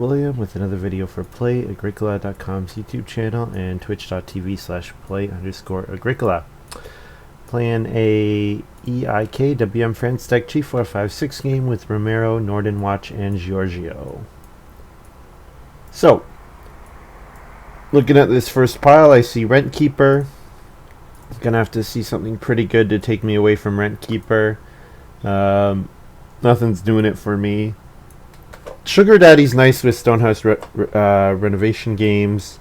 William with another video for Play-agricola.com's YouTube channel and twitch.tv/play_agricola. Playing a EIK WM France Deck G456 game with Romero, Nordenwatch, and Giorgio. So, looking at this first pile, I see Rent Keeper. Gonna have to see something pretty good to take me away from Rent Keeper. Nothing's doing it for me. Sugar Daddy's nice with Stonehouse renovation games.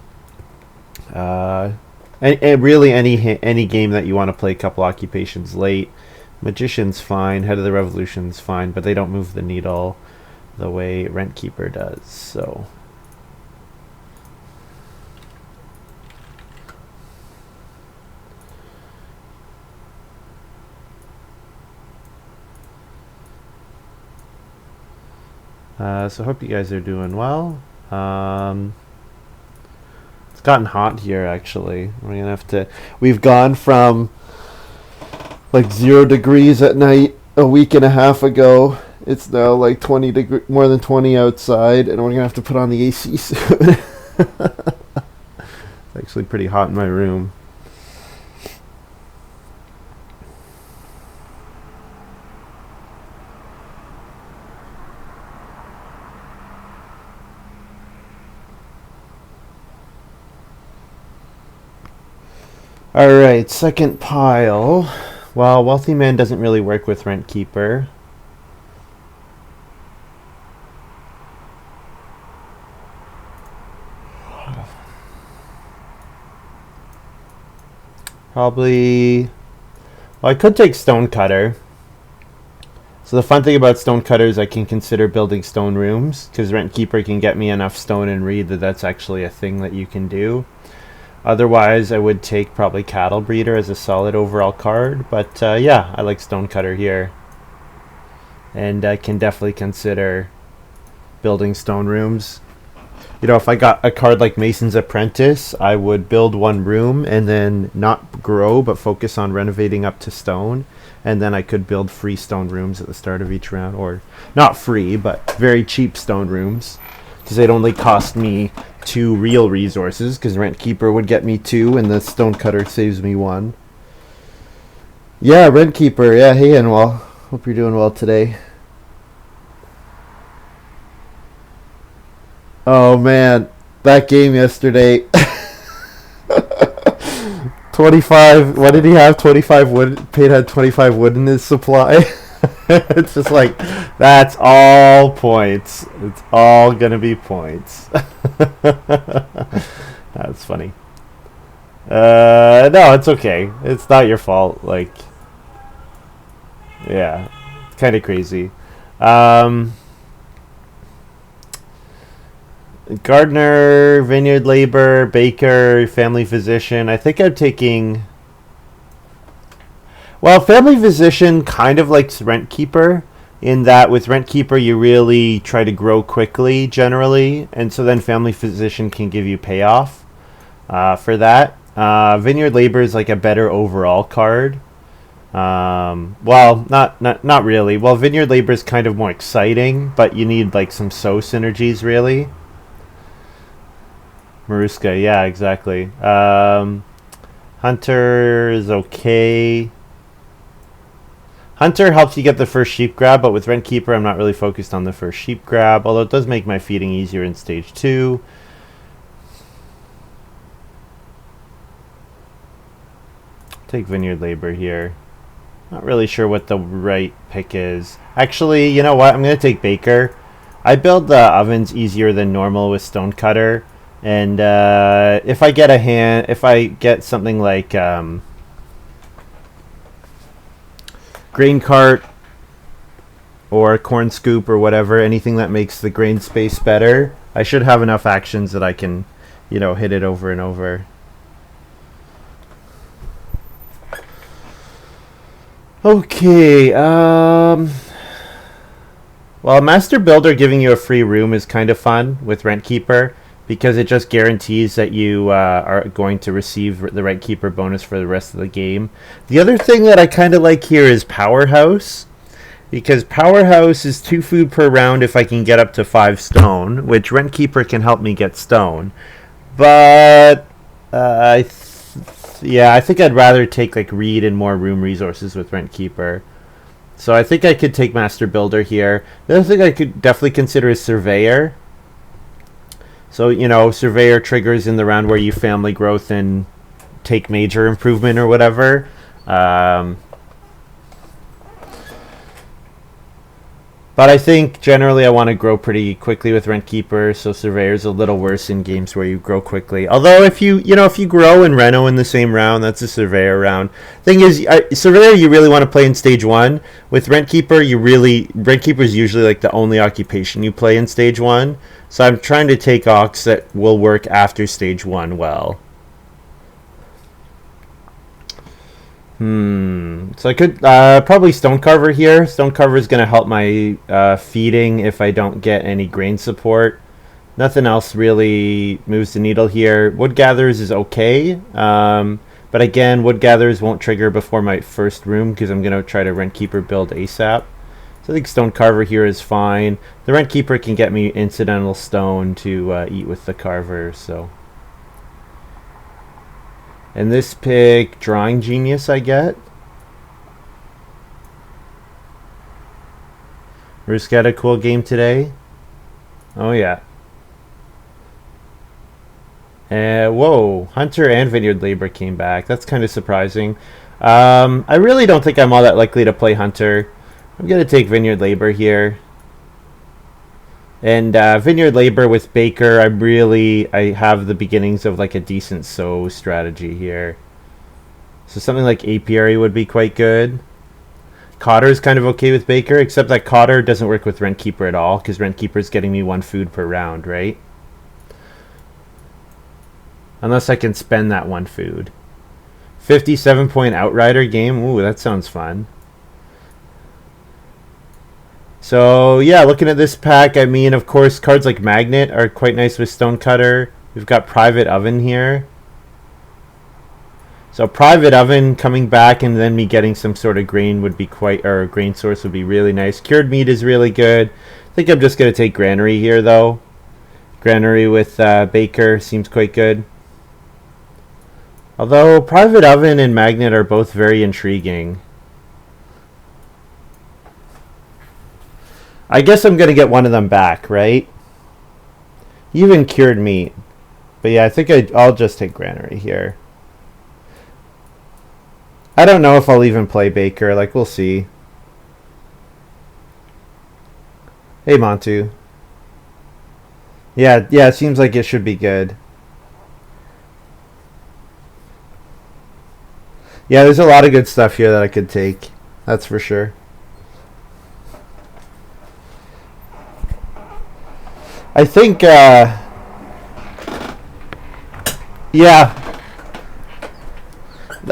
And really any game that you want to play a couple occupations late. Magician's fine, Head of the Revolution's fine, but they don't move the needle the way Rent Keeper does. So so hope you guys are doing well. It's gotten hot here, actually. We're gonna have to. We've gone from like 0 degrees at night a week and a half ago. It's now like 20 degree, more than 20 outside, and we're gonna have to put on the AC soon. It's actually pretty hot in my room. Alright, second pile. Well, Wealthy Man doesn't really work with Rent Keeper. Probably... Well, I could take Stonecutter. So the fun thing about Stonecutter is I can consider building stone rooms, because Rent Keeper can get me enough stone and read that that's actually a thing that you can do. Otherwise, I would take probably Cattle Breeder as a solid overall card. But yeah, I like Stonecutter here. And I can definitely consider building stone rooms. You know, if I got a card like Mason's Apprentice, I would build one room and then not grow, but focus on renovating up to stone. And then I could build free stone rooms at the start of each round. Or not free, but very cheap stone rooms. Because they'd only cost me 2 real resources, because Rent Keeper would get me 2 and the Stonecutter saves me 1. Yeah, Rent Keeper. Yeah, hey, Anwal. Hope you're doing well today. Oh man, that game yesterday. 25, what did he have? 25 wood. Pate had 25 wood in his supply. It's just like, that's all points. It's all gonna be points. That's funny. No, it's okay. It's not your fault. Like, yeah, it's kind of crazy. Gardener, vineyard labor, baker, family physician. I think I'm taking... Well, family physician kind of likes Rent Keeper, in that with Rent Keeper you really try to grow quickly generally, and so then family physician can give you payoff for that. Vineyard labor is like a better overall card. Well, not really. Well, vineyard labor is kind of more exciting, but you need like some sow synergies really. Maruska, yeah, exactly. Hunter is okay. Hunter helps you get the first sheep grab, but with Rent Keeper I'm not really focused on the first sheep grab, although it does make my feeding easier in stage 2. Take vineyard labor here. Not really sure what the right pick is. Actually, you know what? I'm going to take baker. I build the ovens easier than normal with Stonecutter, and if I get something like grain cart or corn scoop or whatever, anything that makes the grain space better, I should have enough actions that I can, you know, hit it over and over. Okay, well, Master Builder giving you a free room is kind of fun with Rent Keeper, because it just guarantees that you are going to receive the Rent Keeper bonus for the rest of the game. The other thing that I kind of like here is Powerhouse. because Powerhouse is 2 food per round if I can get up to 5 stone, which Rentkeeper can help me get stone. But yeah, I think I'd rather take like Reed and more room resources with Rentkeeper. So I think I could take Master Builder here. The other thing I could definitely consider is Surveyor. So, you know, Surveyor triggers in the round where you family growth and take major improvement or whatever. But I think generally I want to grow pretty quickly with Rentkeeper, so Surveyor's a little worse in games where you grow quickly. Although if you grow and Reno in the same round, that's a Surveyor round. Thing is, Surveyor you really want to play in stage 1. With Rentkeeper, Rentkeeper's usually like the only occupation you play in stage 1. So I'm trying to take Ox that will work after stage 1 well. So I could probably Stonecarver here. Stonecarver is going to help my feeding if I don't get any grain support. Nothing else really moves the needle here. Wood Gatherers is okay. But again, Wood Gatherers won't trigger before my first room because I'm going to try to Rentkeeper build ASAP. So I think Stonecarver here is fine. The Rentkeeper can get me incidental stone to eat with the Carver, so... And this pick, Drawing Genius, I get. Rusk had a cool game today. Oh, yeah. Whoa, Hunter and Vineyard Labor came back. That's kind of surprising. I really don't think I'm all that likely to play Hunter. I'm going to take Vineyard Labor here. And Vineyard Labor with Baker, I have the beginnings of like a decent sow strategy here. So something like Apiary would be quite good. Cotter is kind of okay with Baker, except that Cotter doesn't work with Rentkeeper at all, because Rentkeeper is getting me 1 food per round, right? Unless I can spend that 1 food. 57-point Outrider game, ooh, that sounds fun. So, yeah, looking at this pack, I mean, of course, cards like Magnet are quite nice with Stonecutter. We've got Private Oven here. So, Private Oven coming back and then me getting some sort of grain would be or grain source would be really nice. Cured Meat is really good. I think I'm just going to take Granary here, though. Granary with Baker seems quite good. Although, Private Oven and Magnet are both very intriguing. I guess I'm going to get one of them back, right? Even Cured Meat. But yeah, I think I'll just take Granary here. I don't know if I'll even play Baker. Like, we'll see. Hey, Montu. Yeah, it seems like it should be good. Yeah, there's a lot of good stuff here that I could take. That's for sure. I think, yeah.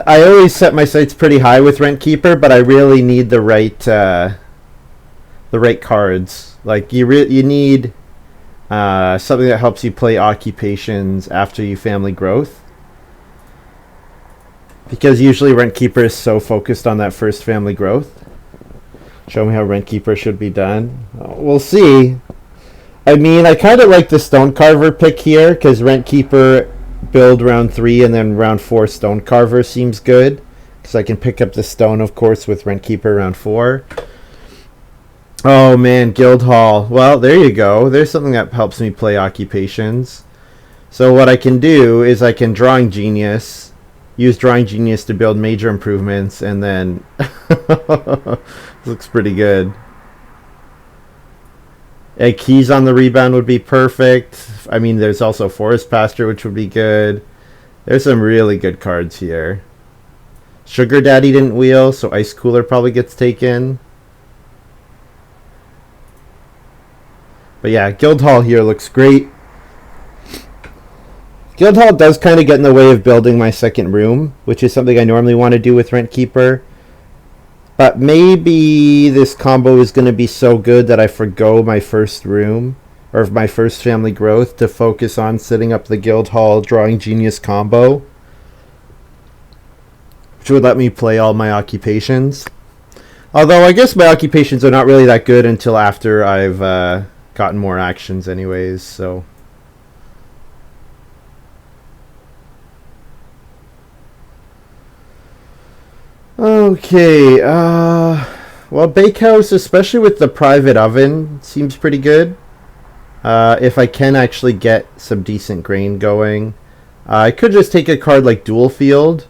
I always set my sights pretty high with Rentkeeper, but I really need the right cards. Like, you need something that helps you play occupations after you family growth. Because usually Rentkeeper is so focused on that first family growth. Show me how Rentkeeper should be done. We'll see. I mean, I kind of like the Stonecarver pick here, because Rentkeeper build round 3 and then round 4 Stonecarver seems good. Because I can pick up the stone, of course, with Rentkeeper round 4. Oh, man, Guildhall. Well, there you go. There's something that helps me play occupations. So what I can do is I can Drawing Genius, use Drawing Genius to build major improvements, and then... looks pretty good. Keys on the rebound would be perfect. I mean, there's also Forest Pasture, which would be good. There's some really good cards here. Sugar Daddy didn't wheel, so Ice Cooler probably gets taken. But yeah, Guildhall here looks great. Guildhall does kind of get in the way of building my second room, which is something I normally want to do with Rentkeeper. But maybe this combo is going to be so good that I forgo my first room, or my first family growth, to focus on setting up the Guildhall Drawing Genius combo, which would let me play all my occupations. Although I guess my occupations are not really that good until after I've gotten more actions anyways, so... Okay, well, bakehouse, especially with the private oven, seems pretty good. If I can actually get some decent grain going. I could just take a card like Dual Field.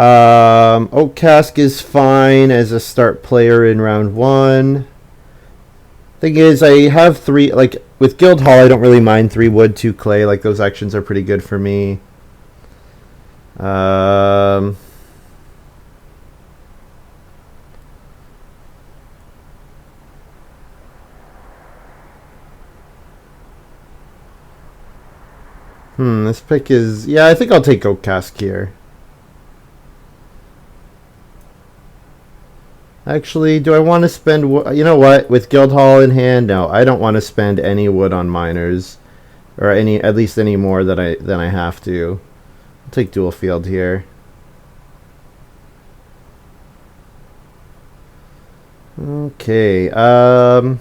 Oak Cask is fine as a start player in round 1. Thing is, I have 3, like, with Guild Hall, I don't really mind 3 wood, 2 clay. Like, those actions are pretty good for me. This pick is... Yeah, I think I'll take Oak Cask here. Actually, do I want to spend... You know what? With Guild Hall in hand, no. I don't want to spend any wood on miners. Or at least any more than I have to. I'll take Dual Field here. Okay. I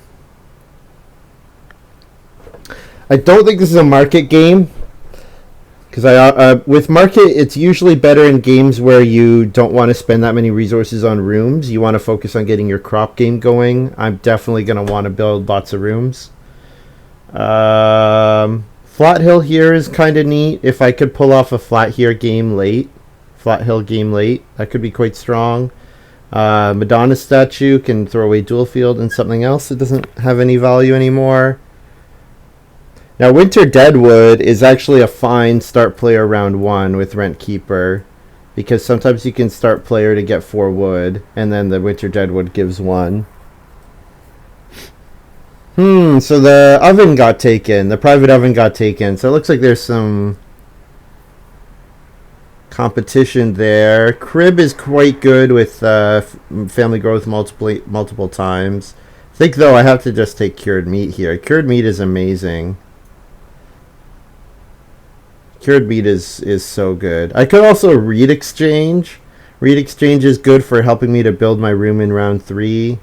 don't think this is a market game. Because with market, it's usually better in games where you don't want to spend that many resources on rooms. You want to focus on getting your crop game going. I'm definitely going to want to build lots of rooms. Flat hill here is kind of neat. If I could pull off a flat hill game late, that could be quite strong. Madonna statue can throw away Dual Field and something else that doesn't have any value anymore. Now, Winter Deadwood is actually a fine start player round 1 with Rent Keeper, because sometimes you can start player to get 4 wood, and then the Winter Deadwood gives 1. So the oven got taken. The private oven got taken. So it looks like there's some competition there. Crib is quite good with family growth multiple times. I think, though, I have to just take Cured Meat here. Cured Meat is amazing. Cured Meat is so good. I could also Reed Exchange. Reed Exchange is good for helping me to build my room in round 3.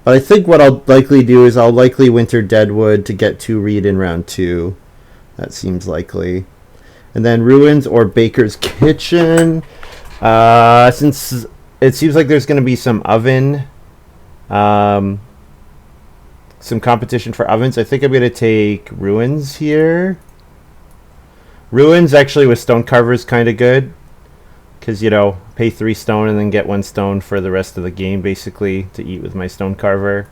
But I think what I'll likely do is I'll likely Winter Deadwood to get 2 Reed in round 2. That seems likely. And then Ruins or Baker's Kitchen. Since it seems like there's going to be some oven... some competition for ovens. I think I'm going to take Ruins here. Ruins actually with stone carver is kind of good. Because, you know, pay 3 stone and then get 1 stone for the rest of the game, basically, to eat with my stone carver.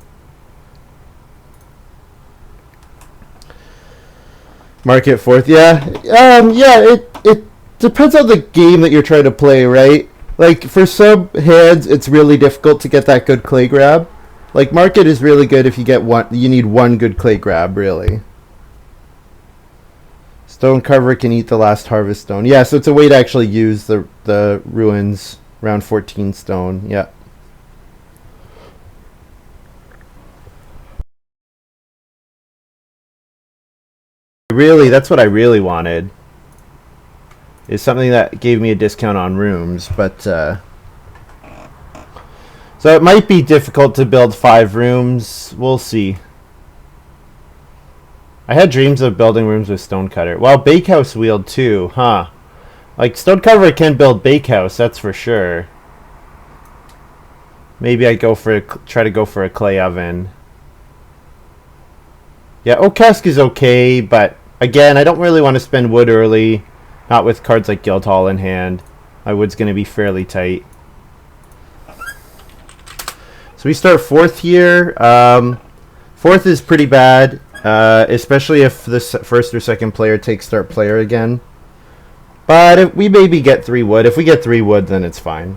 Market 4th, yeah. It depends on the game that you're trying to play, right? Like, for some hands, it's really difficult to get that good clay grab. Like, market is really good if you get one. You need 1 good clay grab, really. Stone carver can eat the last harvest stone. Yeah, so it's a way to actually use the ruins round 14 stone. Yeah. Really, that's what I really wanted. Is something that gave me a discount on rooms, but so it might be difficult to build 5 rooms. We'll see. I had dreams of building rooms with Stonecutter. Well, Bakehouse wheeled too, huh? Like, Stonecutter can build Bakehouse, that's for sure. Maybe I try to go for a clay oven. Yeah, Oak Cask is okay, but again, I don't really want to spend wood early. Not with cards like Guildhall in hand. My wood's going to be fairly tight. So we start 4th here. 4th is pretty bad. Especially if the first or second player takes start player again. But if we maybe get 3 wood. If we get 3 wood, then it's fine.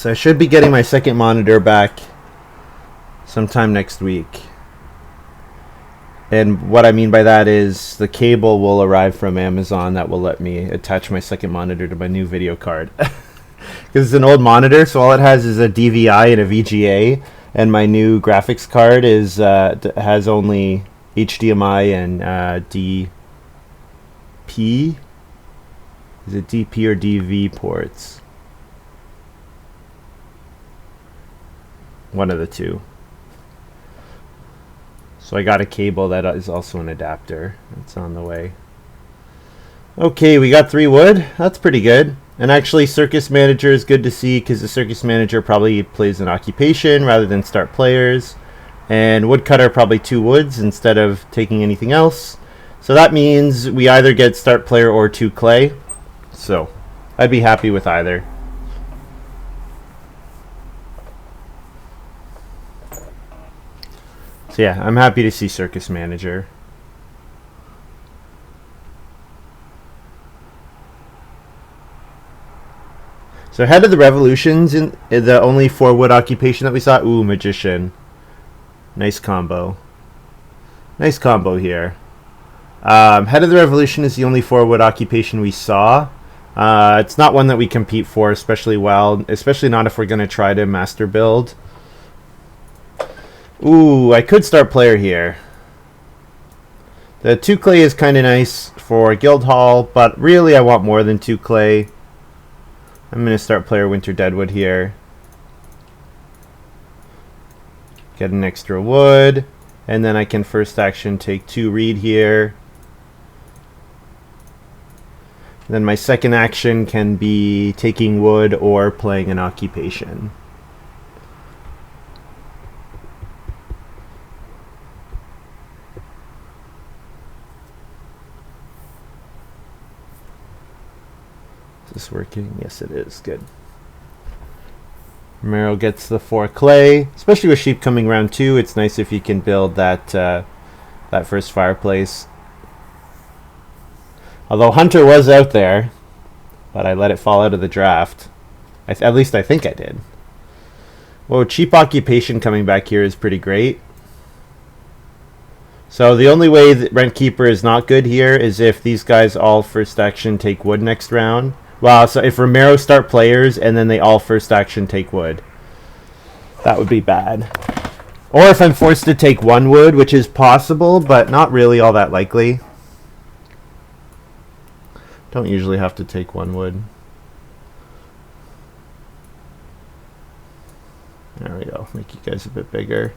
So I should be getting my second monitor back sometime next week. And what I mean by that is the cable will arrive from Amazon that will let me attach my second monitor to my new video card. Because it's an old monitor, so all it has is a DVI and a VGA, and my new graphics card is has only HDMI and DP. Is it DP or DV ports? One of the two. So I got a cable that is also an adapter. It's on the way. Okay, we got 3 wood. That's pretty good. And actually, Circus Manager is good to see because the Circus Manager probably plays an occupation rather than start players. And Woodcutter probably 2 woods instead of taking anything else. So that means we either get start player or 2 clay. So I'd be happy with either. So yeah, I'm happy to see Circus Manager. So Head of the Revolutions in the only 4 wood occupation that we saw. Ooh, Magician. Nice combo. Nice combo here. Head of the Revolution is the only 4 wood occupation we saw. It's not one that we compete for especially well, especially not if we're going to try to master build. Ooh, I could start player here. The 2 clay is kind of nice for Guildhall, but really I want more than 2 clay. I'm going to start player Winter Deadwood here. Get an extra wood, and then I can first action take 2 reed here. Then my second action can be taking wood or playing an occupation. Is this working? Yes, it is. Good. Romero gets the 4 clay, especially with sheep coming round 2. It's nice if you can build that that first fireplace. Although Hunter was out there, but I let it fall out of the draft. At least I think I did. Whoa, cheap occupation coming back here is pretty great. So the only way that Rent Keeper is not good here is if these guys all first action take wood next round. Wow, so if Romero start players and then they all first action take wood. That would be bad. Or if I'm forced to take 1 wood, which is possible, but not really all that likely. Don't usually have to take 1 wood. There we go. Make you guys a bit bigger.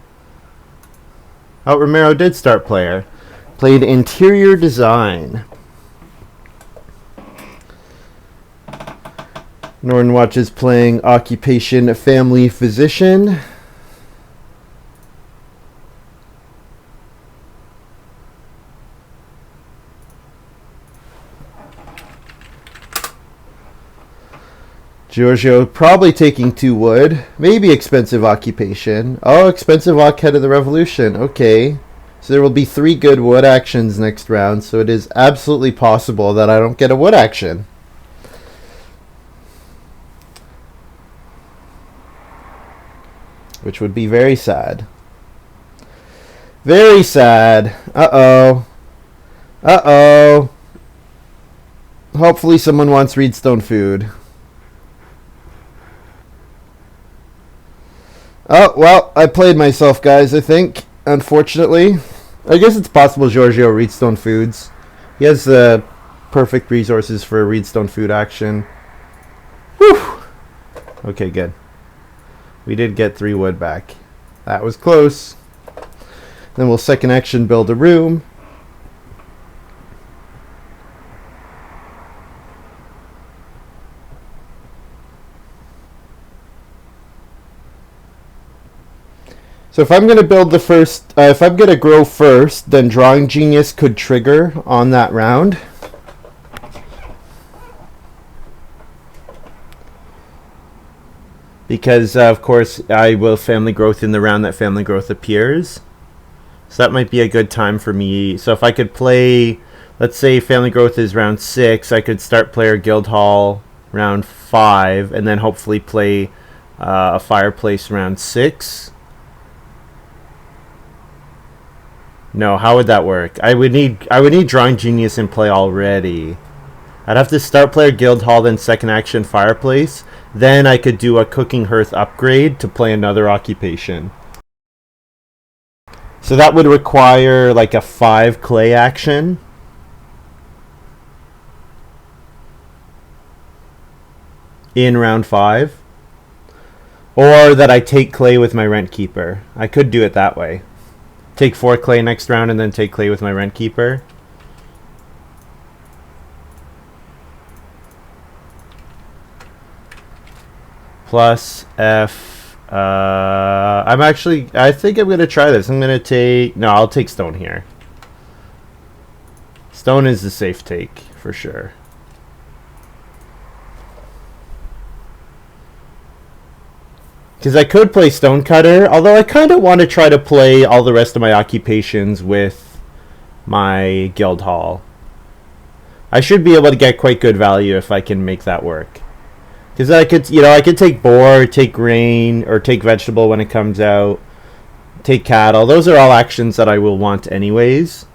Oh, Romero did start player. Played interior design. Nordenwatch is playing occupation family physician. Giorgio probably taking 2 wood. Maybe expensive occupation. Oh, expensive oc Head of the Revolution. Okay. So there will be 3 good wood actions next round. So it is absolutely possible that I don't get a wood action. Which would be very sad. Very sad. Uh-oh. Uh-oh. Hopefully someone wants Reedstone food. Oh, well, I played myself, guys, I think. Unfortunately. I guess it's possible Giorgio Reedstone foods. He has the perfect resources for a Reedstone food action. Whew. Okay, good. We did get 3 wood back. That was close. Then we'll second action build a room. So if I'm going to build the first, if I'm going to grow first, then Drawing Genius could trigger on that round. Because, of course, I will family growth in the round that family growth appears. So that might be a good time for me. So if I could play, let's say family growth is round 6, I could start player Guildhall round 5, and then hopefully play a fireplace round 6. No, how would that work? I would need Drawing Genius in play already. I'd have to start player guild hall, then second action fireplace. Then I could do a cooking hearth upgrade to play another occupation. So that would require like a 5 clay action. In round 5. Or that I take clay with my rent keeper. I could do it that way. Take 4 clay next round and then take clay with my rent keeper. Plus F. I think I'm going to try this. I'm going to take... No, I'll take stone here. Stone is the safe take, for sure. Because I could play Stonecutter, although I kind of want to try to play all the rest of my occupations with my guild hall. I should be able to get quite good value if I can make that work. Because I could take boar, take grain, or take vegetable when it comes out, take cattle. Those are all actions that I will want anyways.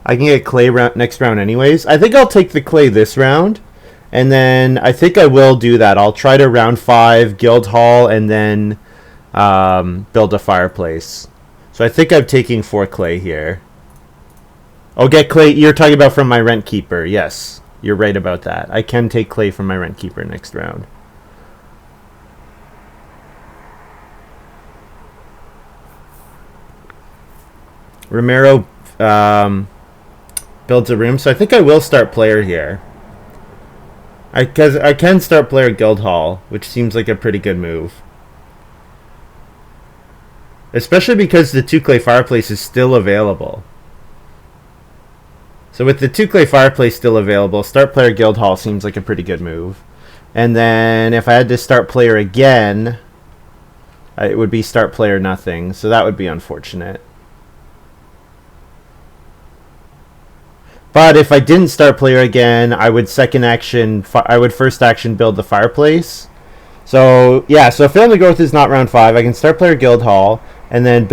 I can get clay next round anyways. I think I'll take the clay this round. And then I think I will do that. I'll try to round 5, guild hall, and then build a fireplace. So I think I'm taking 4 clay here. Oh, get clay. You're talking about from my rent keeper. Yes, you're right about that. I can take clay from my rent keeper next round. Romero builds a room. So I think I will start player here. Because I can start player guild hall, which seems like a pretty good move. Especially because the 2 clay fireplace is still available. So with the 2 clay fireplace still available, start player guild hall seems like a pretty good move. And then if I had to start player again, it would be start player nothing. So that would be unfortunate. But if I didn't start player again, I would first action build the fireplace. So yeah, so family growth is not round 5. I can start player guild hall and then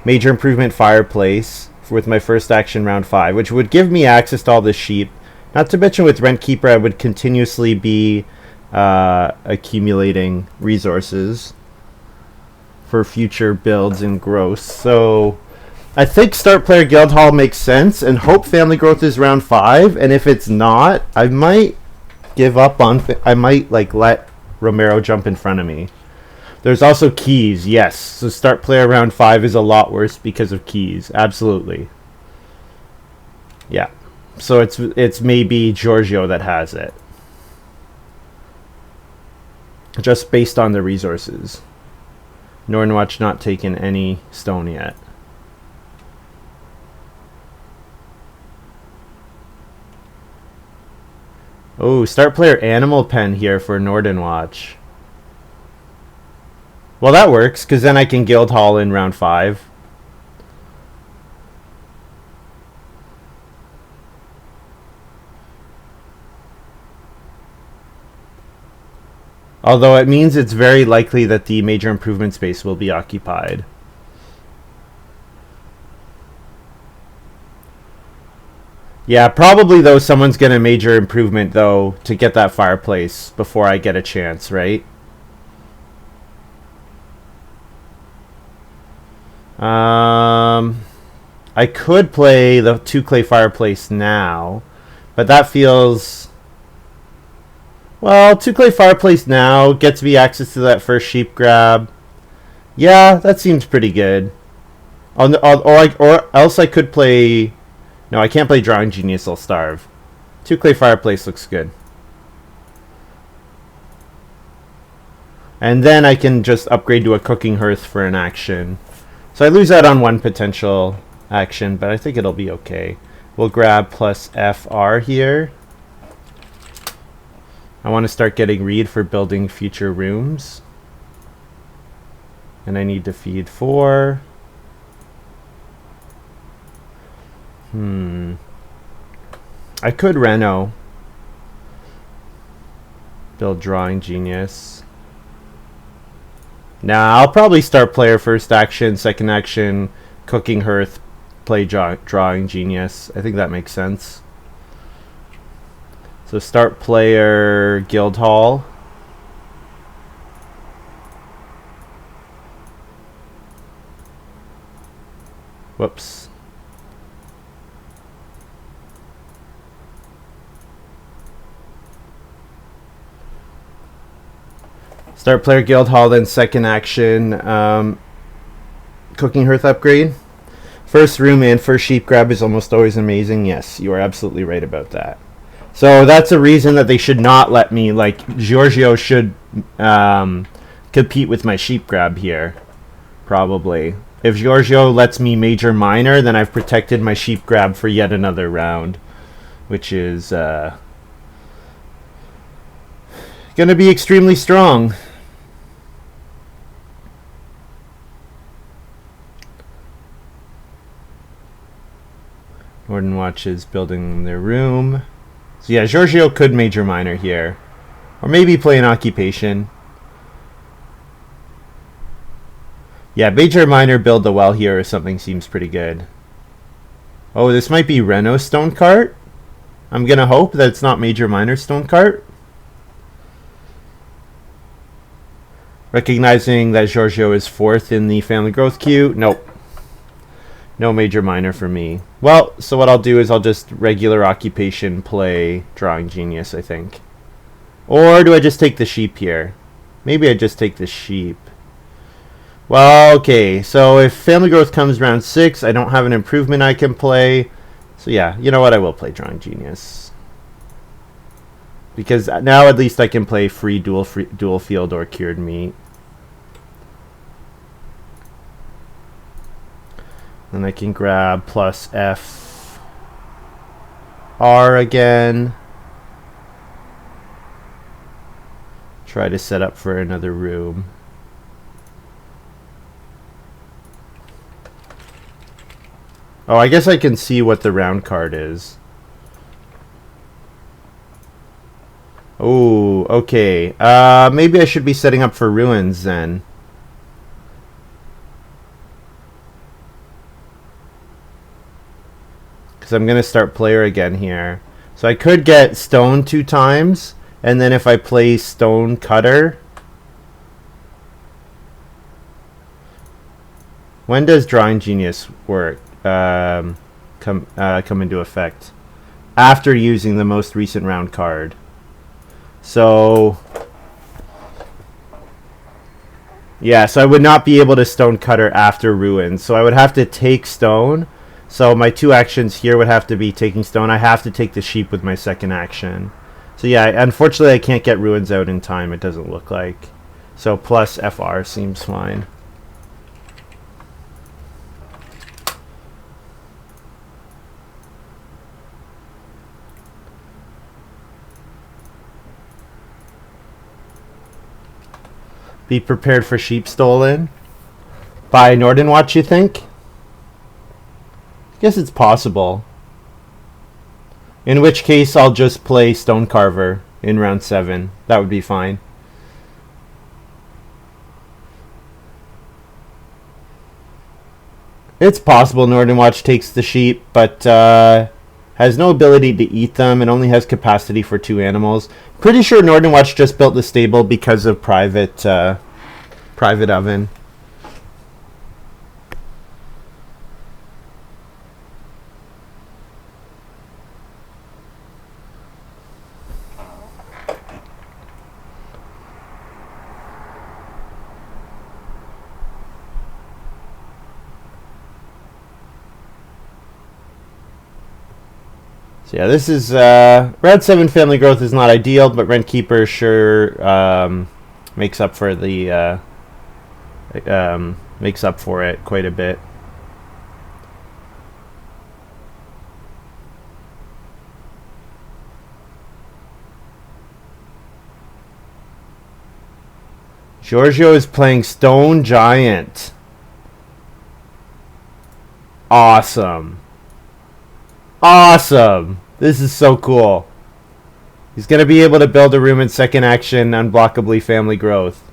major improvement fireplace with my first action round 5, which would give me access to all the sheep. Not to mention with rent keeper, I would continuously be accumulating resources for future builds and growth. So I think start player guild hall makes sense, and hope family growth is round 5. And if it's not, I might give up on. I might let Romero jump in front of me. There's also keys. Yes, so start player round 5 is a lot worse because of keys. Absolutely. Yeah. So it's maybe Giorgio that has it, just based on the resources. Nordenwatch not taken any stone yet. Oh, start player animal pen here for Nordenwatch. Well, that works, because then I can guild hall in round 5. Although it means it's very likely that the major improvement space will be occupied. Yeah, probably though someone's going to major improvement though to get that fireplace before I get a chance, right? I could play the 2 clay fireplace now, but that feels... Well, 2 clay fireplace now gets me access to that first sheep grab. Yeah, that seems pretty good. Or else I could play... No, I can't play Drawing Genius, I'll starve. 2 clay fireplace looks good. And then I can just upgrade to a cooking hearth for an action. So I lose out on 1 potential action, but I think it'll be okay. We'll grab plus FR here. I want to start getting reed for building future rooms. And I need to feed 4. I could reno. Build Drawing Genius. Now, I'll probably start player first action, second action, Cooking Hearth, play Drawing Genius. I think that makes sense. So start player Guildhall. Whoops. Start player Guildhall, then second action, Cooking Hearth upgrade. First room and first sheep grab is almost always amazing. Yes, you are absolutely right about that. So that's a reason that they should not let me, like, Giorgio should compete with my sheep grab here, probably. If Giorgio lets me major minor, then I've protected my sheep grab for yet another round, which is going to be extremely strong. Nordenwatch is building their room. So yeah, Giorgio could major minor here. Or maybe play an occupation. Yeah, major minor, build the well here or something seems pretty good. Oh, this might be Reno Stone Cart. I'm going to hope that it's not major minor Stone Cart. Recognizing that Giorgio is 4th in the family growth queue. Nope. No major minor for me. Well, so what I'll do is I'll just regular occupation play Drawing Genius, I think. Or do I just take the sheep here? Maybe I just take the sheep. Well, okay. So if family growth comes round 6, I don't have an improvement I can play. So yeah, you know what? I will play Drawing Genius. Because now at least I can play free dual field or cured meat. Then I can grab plus F R again. Try to set up for another room. Oh, I guess I can see what the round card is. Oh, okay. Maybe I should be setting up for ruins then. Because I'm going to start player again here. So I could get stone 2 times, and then if I play stone cutter... When does Drawing Genius work? Come into effect? After using the most recent round card. So... yeah, so I would not be able to stone cutter after ruins. So I would have to take stone... So my 2 actions here would have to be taking stone. I have to take the sheep with my second action. So yeah, unfortunately I can't get ruins out in time, it doesn't look like. So plus FR seems fine. Be prepared for sheep stolen. By Nordenwatch, you think? I guess it's possible. In which case, I'll just play Stonecarver in round 7. That would be fine. It's possible Nordenwatch takes the sheep, but has no ability to eat them and only has capacity for 2 animals. Pretty sure Nordenwatch just built the stable because of private oven. So yeah, this is round 7 family growth is not ideal, but Rentkeeper sure makes up for the makes up for it quite a bit. Giorgio is playing Stone Giant. Awesome. Awesome. This is so cool. He's going to be able to build a room in second action, unblockably family growth.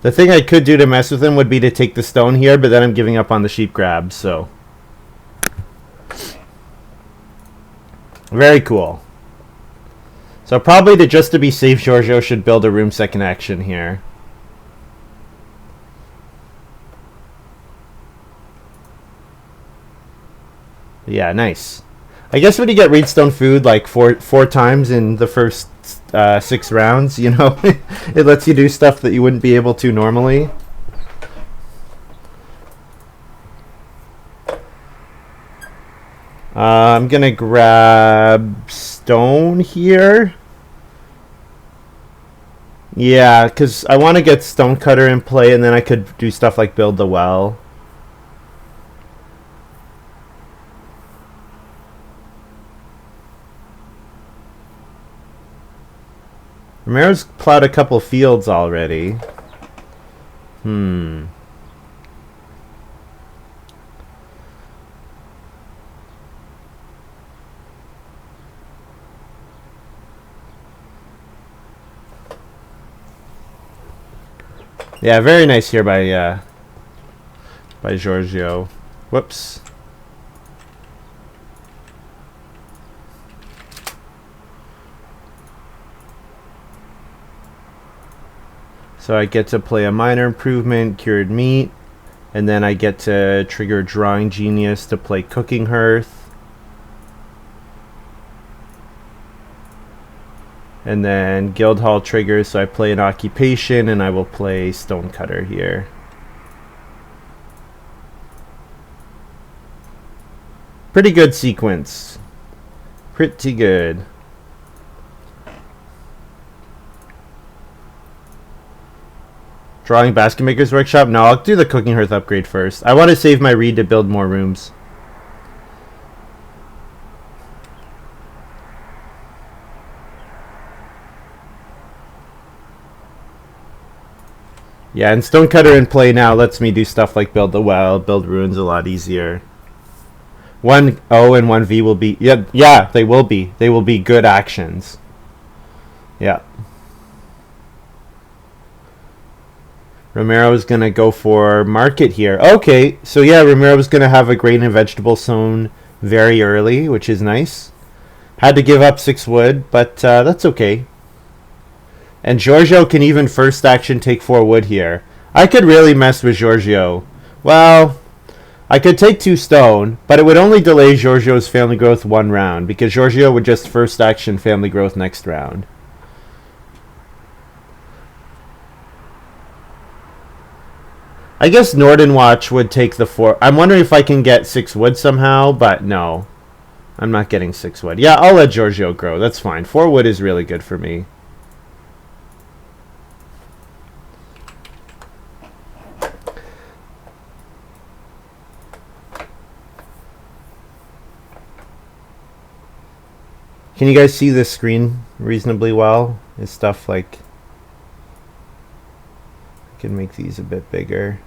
The thing I could do to mess with him would be to take the stone here, but then I'm giving up on the sheep grab, so. Very cool. So probably just to be safe, Giorgio should build a room second action here. Yeah, nice. I guess when you get Reedstone food like four times in the first 6 rounds, you know, it lets you do stuff that you wouldn't be able to normally. I'm gonna grab stone here. Yeah, because I want to get Stonecutter in play, and then I could do stuff like build the well. Romero's plowed a couple fields already. Yeah, very nice here by Giorgio. Whoops. So I get to play a minor improvement, cured meat, and then I get to trigger Drawing Genius to play Cooking Hearth. And then Guildhall triggers, so I play an Occupation, and I will play Stonecutter here. Pretty good sequence. Pretty good. Drawing Basket Maker's Workshop? No, I'll do the Cooking Hearth upgrade first. I want to save my reed to build more rooms. Yeah, and Stonecutter in play now lets me do stuff like build the well, build ruins a lot easier. 1-0 and 1V will be... Yeah, they will be. They will be good actions. Yeah. Romero's going to go for market here. Okay, so yeah, Romero's going to have a grain and vegetable sown very early, which is nice. Had to give up 6 wood, but that's okay. And Giorgio can even first action take 4 wood here. I could really mess with Giorgio. Well, I could take 2 stone, but it would only delay Giorgio's family growth 1 round, because Giorgio would just first action family growth next round. I guess Nordenwatch would take the 4. I'm wondering if I can get 6 wood somehow, but no. I'm not getting 6 wood. Yeah, I'll let Giorgio grow. That's fine. 4 wood is really good for me. Can you guys see this screen reasonably well? Is stuff like... I can make these a bit bigger.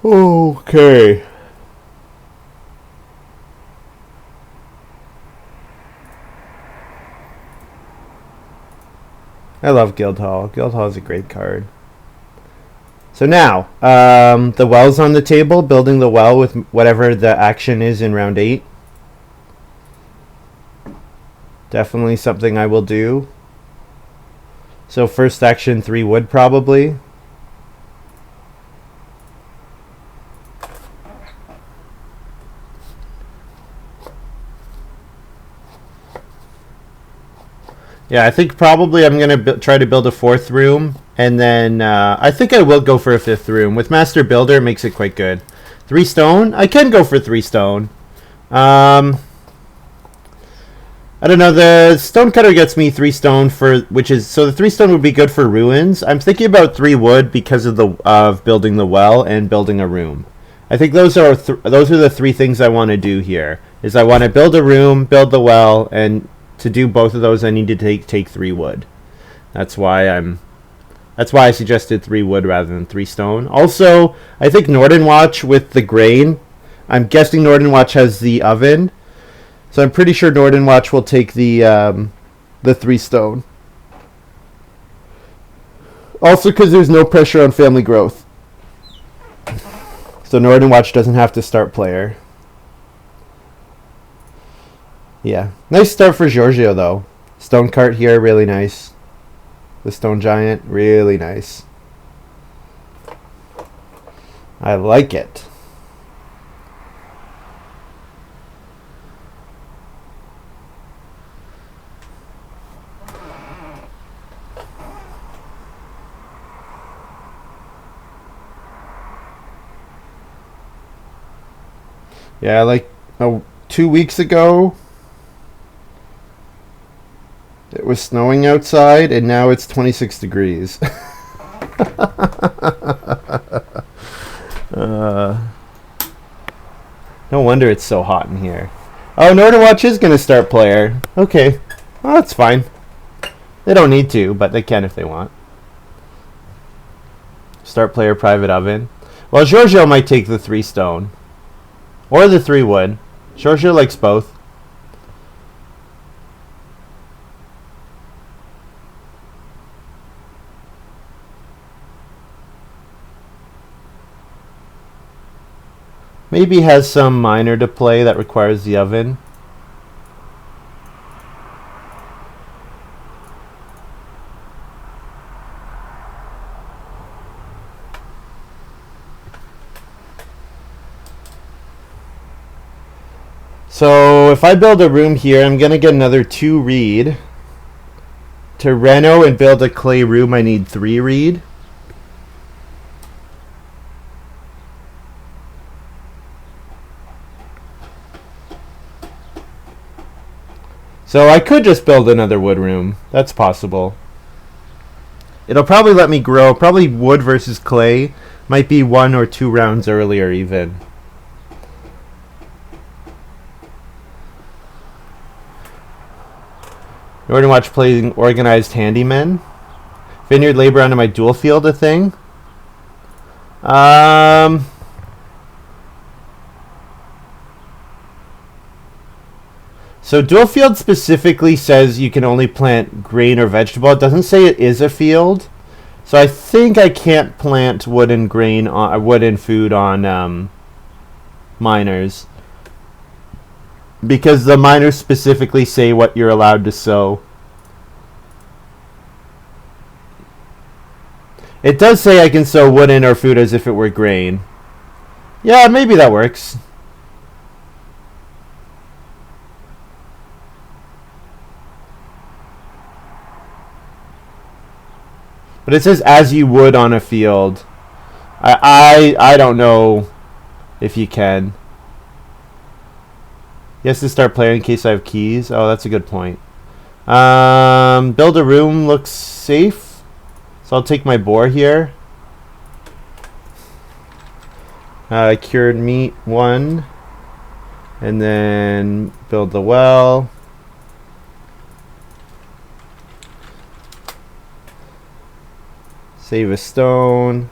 Okay. I love Guildhall. Guildhall is a great card. So now, the well's on the table, building the well with whatever the action is in round 8. Definitely something I will do. So first action 3 wood probably. Yeah, I think probably I'm going to try to build a 4th room. And then I think I will go for a 5th room. With Master Builder, it makes it quite good. 3 stone? I can go for 3 stone. I don't know. The Stonecutter gets me 3 stone for... which is... So the 3 stone would be good for ruins. I'm thinking about 3 wood because of building the well and building a room. I think those are the 3 things I want to do here. is I want to build a room, build the well, and to do both of those I need to take 3 wood. That's why I suggested 3 wood rather than 3 stone. Also, I think Nordenwatch with the grain, I'm guessing Nordenwatch has the oven, so I'm pretty sure Nordenwatch will take the 3 stone. Also, because there's no pressure on family growth. So Nordenwatch doesn't have to start player. Yeah. Nice start for Giorgio, though. Stone cart here, really nice. The stone giant, really nice. I like it. Yeah, like 2 weeks ago, it was snowing outside, and now it's 26 degrees. No wonder it's so hot in here. Oh, Nordenwatch is going to start player. Okay. Well, that's fine. They don't need to, but they can if they want. Start player private oven. Well, Giorgio might take the 3 stone. Or the 3 wood. Giorgio likes both. Maybe has some miner to play that requires the oven. So if I build a room here, I'm going to get another 2 reed. To reno and build a clay room, I need 3 reed. So I could just build another wood room. That's possible. It'll probably let me grow. Probably wood versus clay. Might be 1 or 2 rounds earlier even. Nordenwatch playing organized handyman. Vineyard labor onto my dual field a thing. So dual field specifically says you can only plant grain or vegetable. It doesn't say it is a field. So I think I can't plant wood and grain on wood and food on miners. Because the miners specifically say what you're allowed to sow. It does say I can sow wood in or food as if it were grain. Yeah, maybe that works. But it says as you would on a field. I don't know if you can. Yes, to start playing in case I have keys. Oh, that's a good point. Build a room looks safe. So I'll take my boar here. Cured meat 1. And then build the well. Save a stone.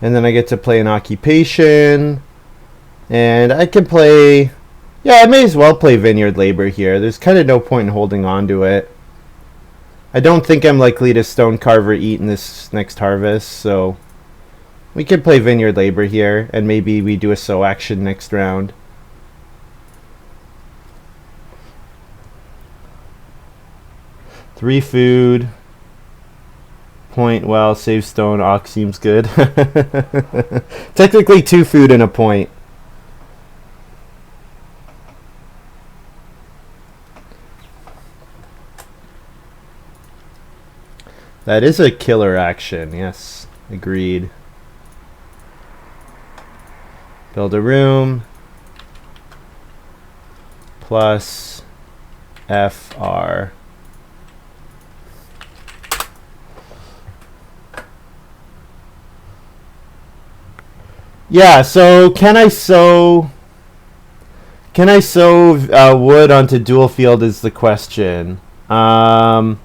And then I get to play an occupation. And I can play... Yeah, I may as well play vineyard labor here. There's kind of no point in holding on to it. I don't think I'm likely to stone carve or eat in this next harvest, so... We could play vineyard labor here, and maybe we do a sow action next round. Three food. Point, well, save stone, ox seems good. Technically 2 food and a point. That is a killer action, yes. Agreed. Build a room. Plus FR. Yeah, so can I sew wood onto dual field is the question. I'm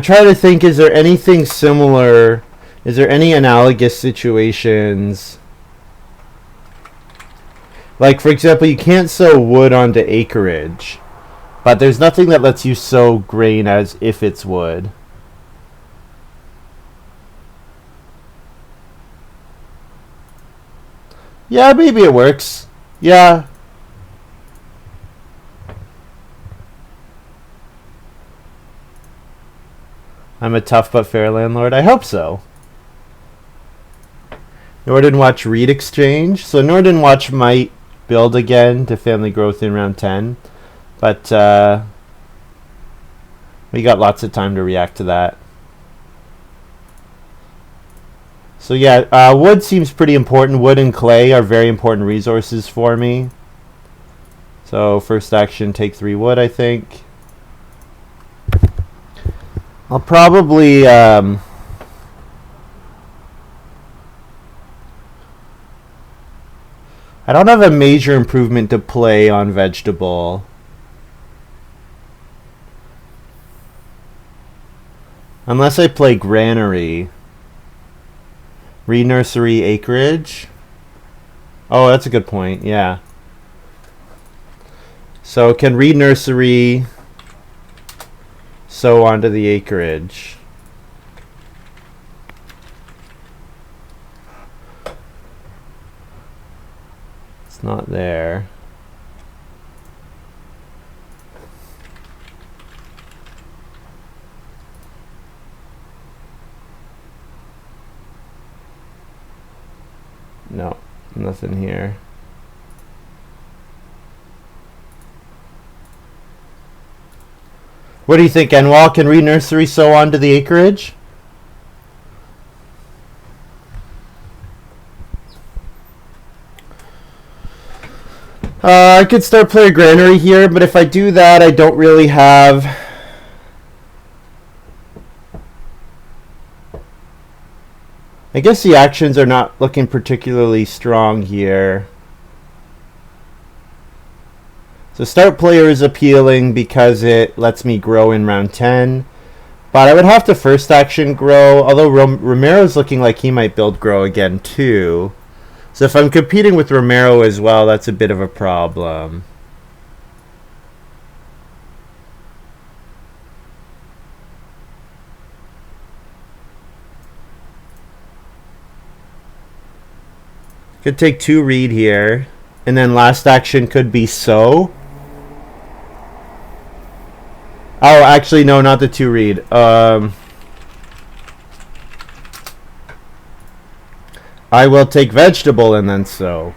trying to think, is there anything similar? Is there any analogous situations? Like, for example, you can't sew wood onto acreage, but there's nothing that lets you sew grain as if it's wood. Yeah, maybe it works. Yeah. I'm a tough but fair landlord. I hope so. Nordenwatch read exchange. So Nordenwatch might build again to family growth in round 10, but we got lots of time to react to that. So yeah, wood seems pretty important. Wood and clay are very important resources for me. So first action, take 3 wood, I think. I'll probably I don't have a major improvement to play on vegetable. Unless I play granary. Re-nursery acreage. Oh, that's a good point, yeah. So can re-nursery sow onto the acreage? It's not there. No, nothing here. What do you think, Enwal? Can re-nursery sow onto the acreage? I could start playing granary here, but if I do that, I don't really have. I guess the actions are not looking particularly strong here. So start player is appealing because it lets me grow in round 10. But I would have to first action grow, although Romero's looking like he might build grow again too. So if I'm competing with Romero as well, that's a bit of a problem. Could take 2 read here. And then last action could be sow. Oh, actually, no, not the 2 read. I will take vegetable and then sow.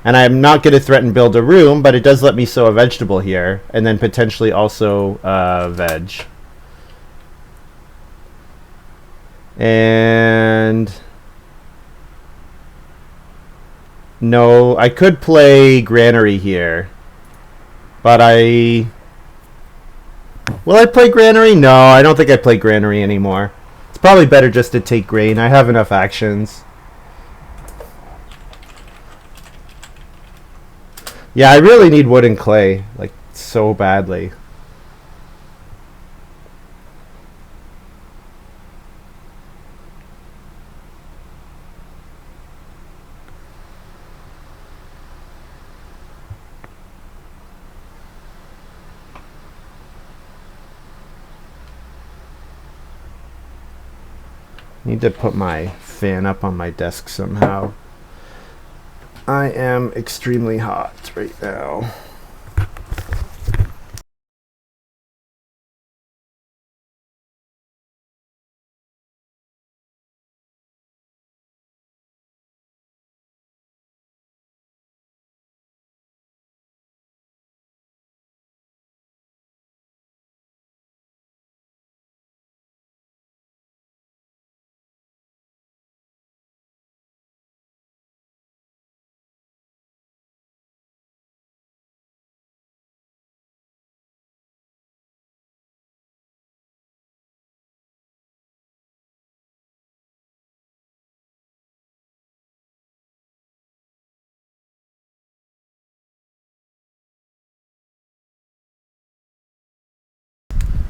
And I'm not going to threaten build a room, but it does let me sow a vegetable here. And then potentially also veg. And no, I could play granary here. But will I play granary? No, I don't think I play granary anymore. It's probably better just to take grain. I have enough actions. Yeah, I really need wood and clay, like, so badly. Need to put my fan up on my desk somehow. I am extremely hot right now.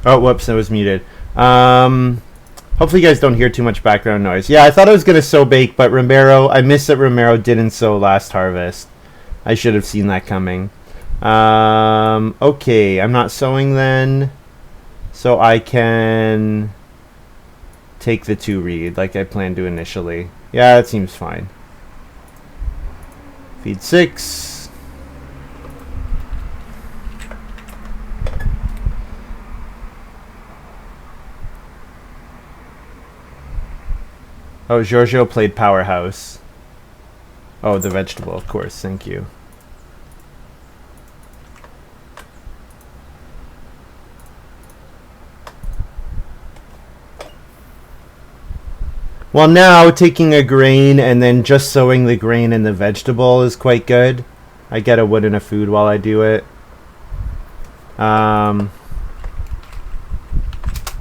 Oh, whoops, I was muted. Hopefully you guys don't hear too much background noise. Yeah, I thought I was going to sow bake, but I missed that Romero didn't sow last harvest. I should have seen that coming. Okay, I'm not sowing then. So I can take the 2 reed like I planned to initially. Yeah, that seems fine. Feed 6. Oh, Giorgio played Powerhouse. Oh, the vegetable, of course. Thank you. Well, now taking a grain and then just sowing the grain and the vegetable is quite good. I get a wood and a food while I do it. I'm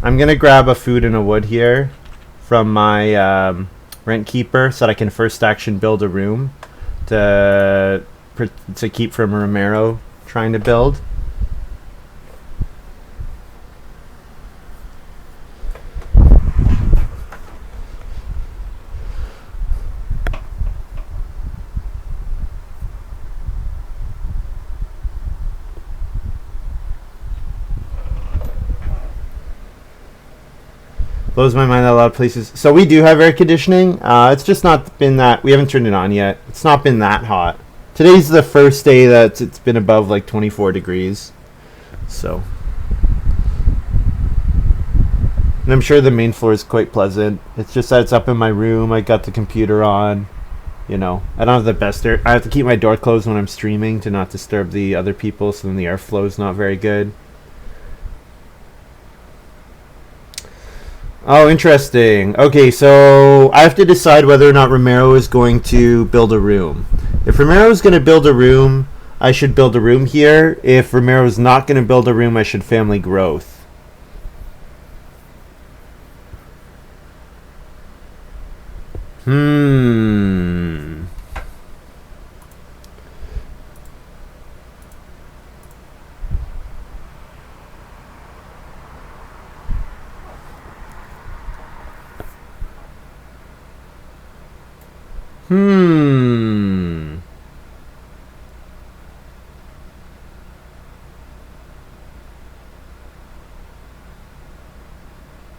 going to grab a food and a wood here from my rent keeper so that I can first action build a room to keep from Romero trying to build. Blows my mind that a lot of places. So we do have air conditioning. It's just not been that. We haven't turned it on yet. It's not been that hot. Today's the first day that it's been above like 24 degrees. So. And I'm sure the main floor is quite pleasant. It's just that it's up in my room. I got the computer on. You know, I don't have the best air. I have to keep my door closed when I'm streaming to not disturb the other people, so then the airflow is not very good. Oh, interesting. Okay, so I have to decide whether or not Romero is going to build a room. If Romero is going to build a room, I should build a room here. If Romero is not going to build a room, I should family growth.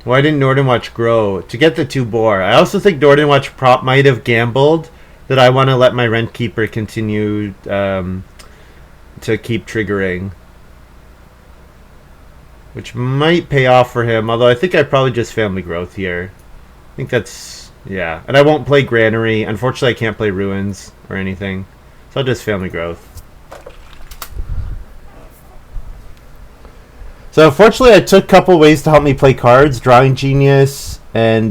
Why didn't Nordenwatch grow? To get the 2 boar. I also think Nordenwatch might have gambled that I want to let my rent keeper continue to keep triggering. Which might pay off for him, although I think I probably just family growth here. I think that's, yeah. And I won't play Granary. Unfortunately, I can't play Ruins or anything. So I'll just family growth. So unfortunately, I took a couple ways to help me play cards, Drawing Genius and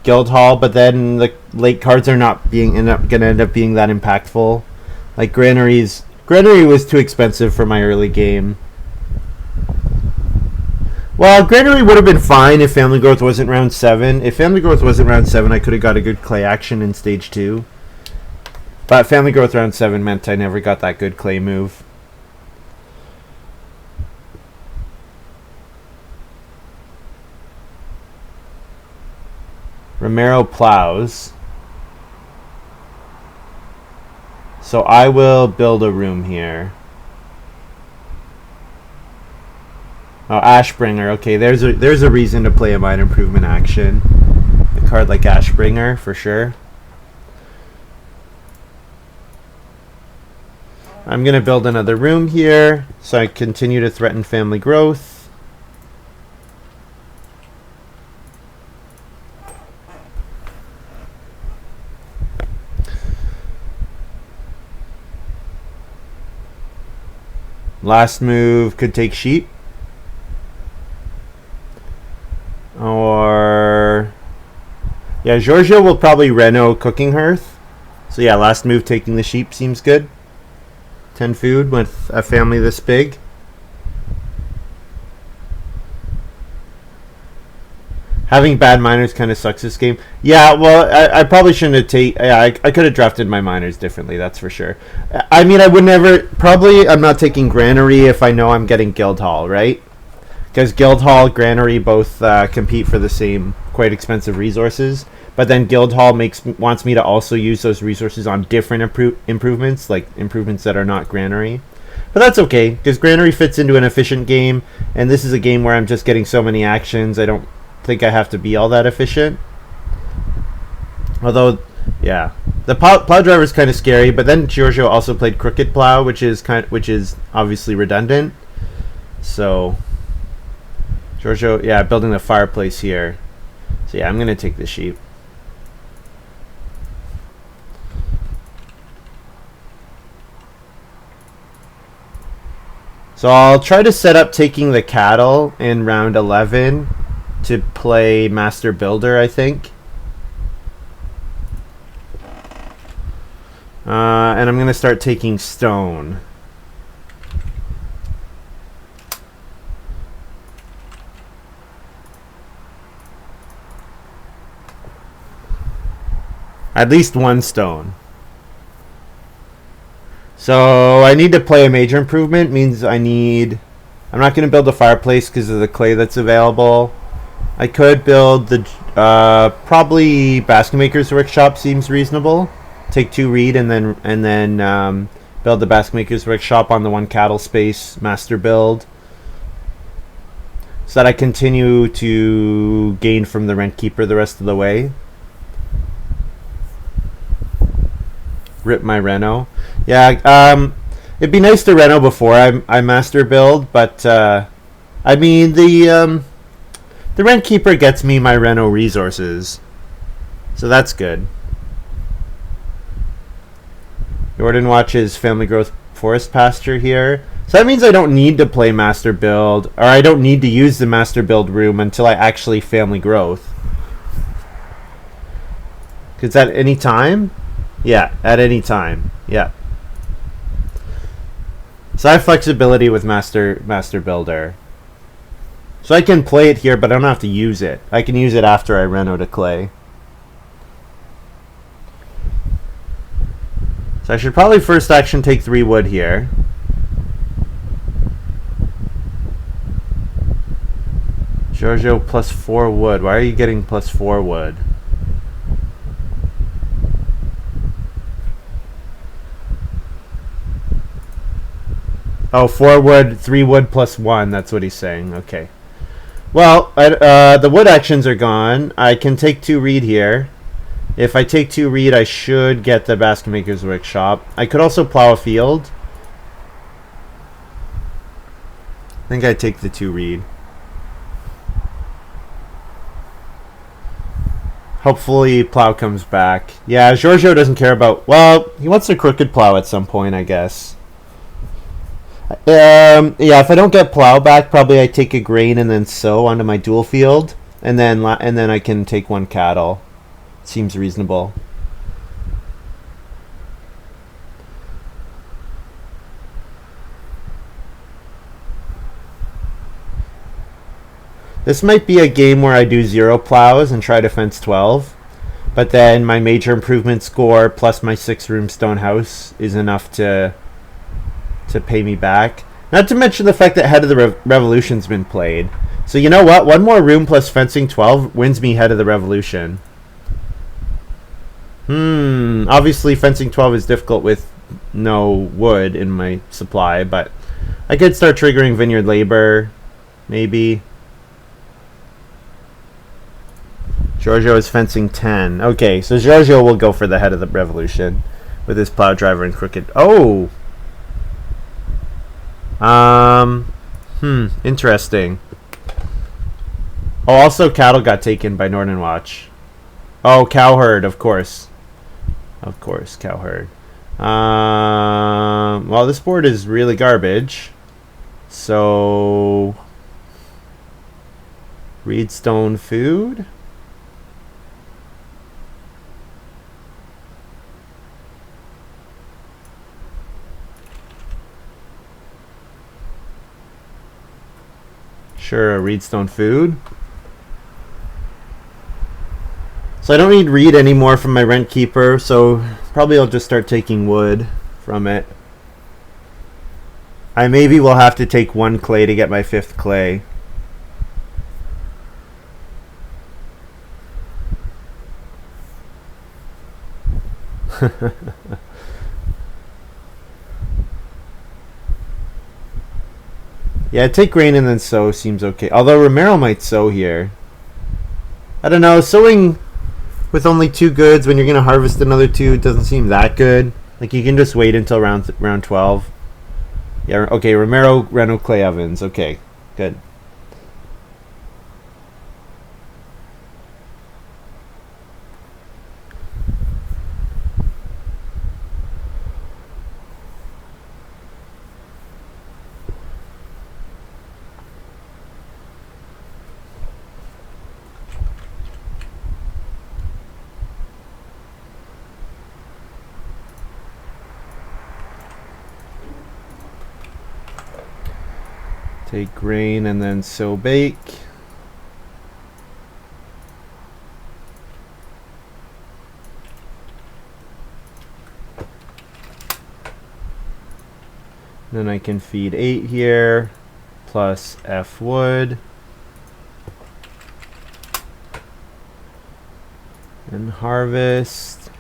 Guildhall, but then the late cards are not going to end up being that impactful. Like Granary was too expensive for my early game. Well, Granary would have been fine if Family Growth wasn't round 7. If Family Growth wasn't round 7, I could have got a good clay action in stage 2. But Family Growth round 7 meant I never got that good clay move. Romero plows. So I will build a room here. Oh, Ashbringer. Okay, there's a reason to play a mine improvement action. A card like Ashbringer, for sure. I'm going to build another room here, so I continue to threaten family growth. Last move could take sheep. Or... yeah, Giorgio will probably reno cooking hearth. So yeah, last move taking the sheep seems good. 10 food with a family this big. Having bad miners kind of sucks this game. Yeah, well, I probably shouldn't have I could have drafted my miners differently, that's for sure. I mean, I would never... probably I'm not taking Granary if I know I'm getting Guildhall, right? because Guildhall, Granary both compete for the same quite expensive resources. But then Guildhall wants me to also use those resources on different improvements, like improvements that are not Granary. But that's okay, because Granary fits into an efficient game, and this is a game where I'm just getting so many actions, I don't think I have to be all that efficient. Although, yeah, the plow driver is kind of scary, but then Giorgio also played Crooked Plow, which is obviously redundant. So, Giorgio, yeah, building the fireplace here. So yeah, I'm going to take the sheep. So I'll try to set up taking the cattle in round 11 to play Master Builder, I think. And I'm going to start taking stone. At least one stone. So I need to play a major improvement. Means I'm not going to build a fireplace because of the clay that's available. I could build the probably Basket Maker's Workshop seems reasonable. Take 2 reed and then build the Basket Maker's Workshop on the 1 cattle space master build, so that I continue to gain from the Rent Keeper the rest of the way. Rip my Reno. Yeah, it'd be nice to Reno before I master build, but I mean the Rent Keeper gets me my Reno resources, so that's good. Nordenwatch's Family Growth Forest Pasture here. So that means I don't need to play Master Build, or I don't need to use the Master Build room until I actually Family Growth. Because at any time? Yeah, at any time. Yeah. So I have flexibility with Master Builder. So I can play it here, but I don't have to use it. I can use it after I reno to clay. So I should probably first action take 3 wood here. Giorgio plus 4 wood. Why are you getting plus 4 wood? Oh, 4 wood, 3 wood plus 1. That's what he's saying. Okay. Well, the wood actions are gone. I can take 2 reed here. If I take 2 reed, I should get the Basket Maker's Workshop. I could also plow a field. I think I take the 2 reed. Hopefully plow comes back. Yeah, Giorgio doesn't care about... Well, he wants a crooked plow at some point, I guess. Yeah, if I don't get plow back, probably I take a grain and then sow onto my dual field, and then I can take 1 cattle. Seems reasonable. This might be a game where I do 0 plows and try to fence 12, but then my major improvement score plus my 6-room stone house is enough to pay me back. Not to mention the fact that Head of the Revolution's been played. So you know what? 1 more room plus fencing 12 wins me Head of the Revolution. Obviously fencing 12 is difficult with no wood in my supply, but I could start triggering Vineyard Labor, maybe. Giorgio is fencing 10. Okay, so Giorgio will go for the Head of the Revolution with his plow driver and crooked. Oh! Interesting. Oh, also cattle got taken by Nordenwatch. Oh, cowherd, of course. Of course, cowherd. Well, this board is really garbage. So... Reedstone food? Sure, a Reedstone food. So I don't need reed anymore from my Rent Keeper, so probably I'll just start taking wood from it. I maybe will have to take 1 clay to get my 5th clay. Yeah, take grain and then sow seems okay. Although Romero might sow here. I don't know. Sowing with only 2 goods when you're going to harvest another 2 doesn't seem that good. Like, you can just wait until round 12. Yeah, okay, Romero, Reno, Clay Evans. Okay, good. Take grain and then sow bake. Then I can feed 8 here, plus F wood. And harvest.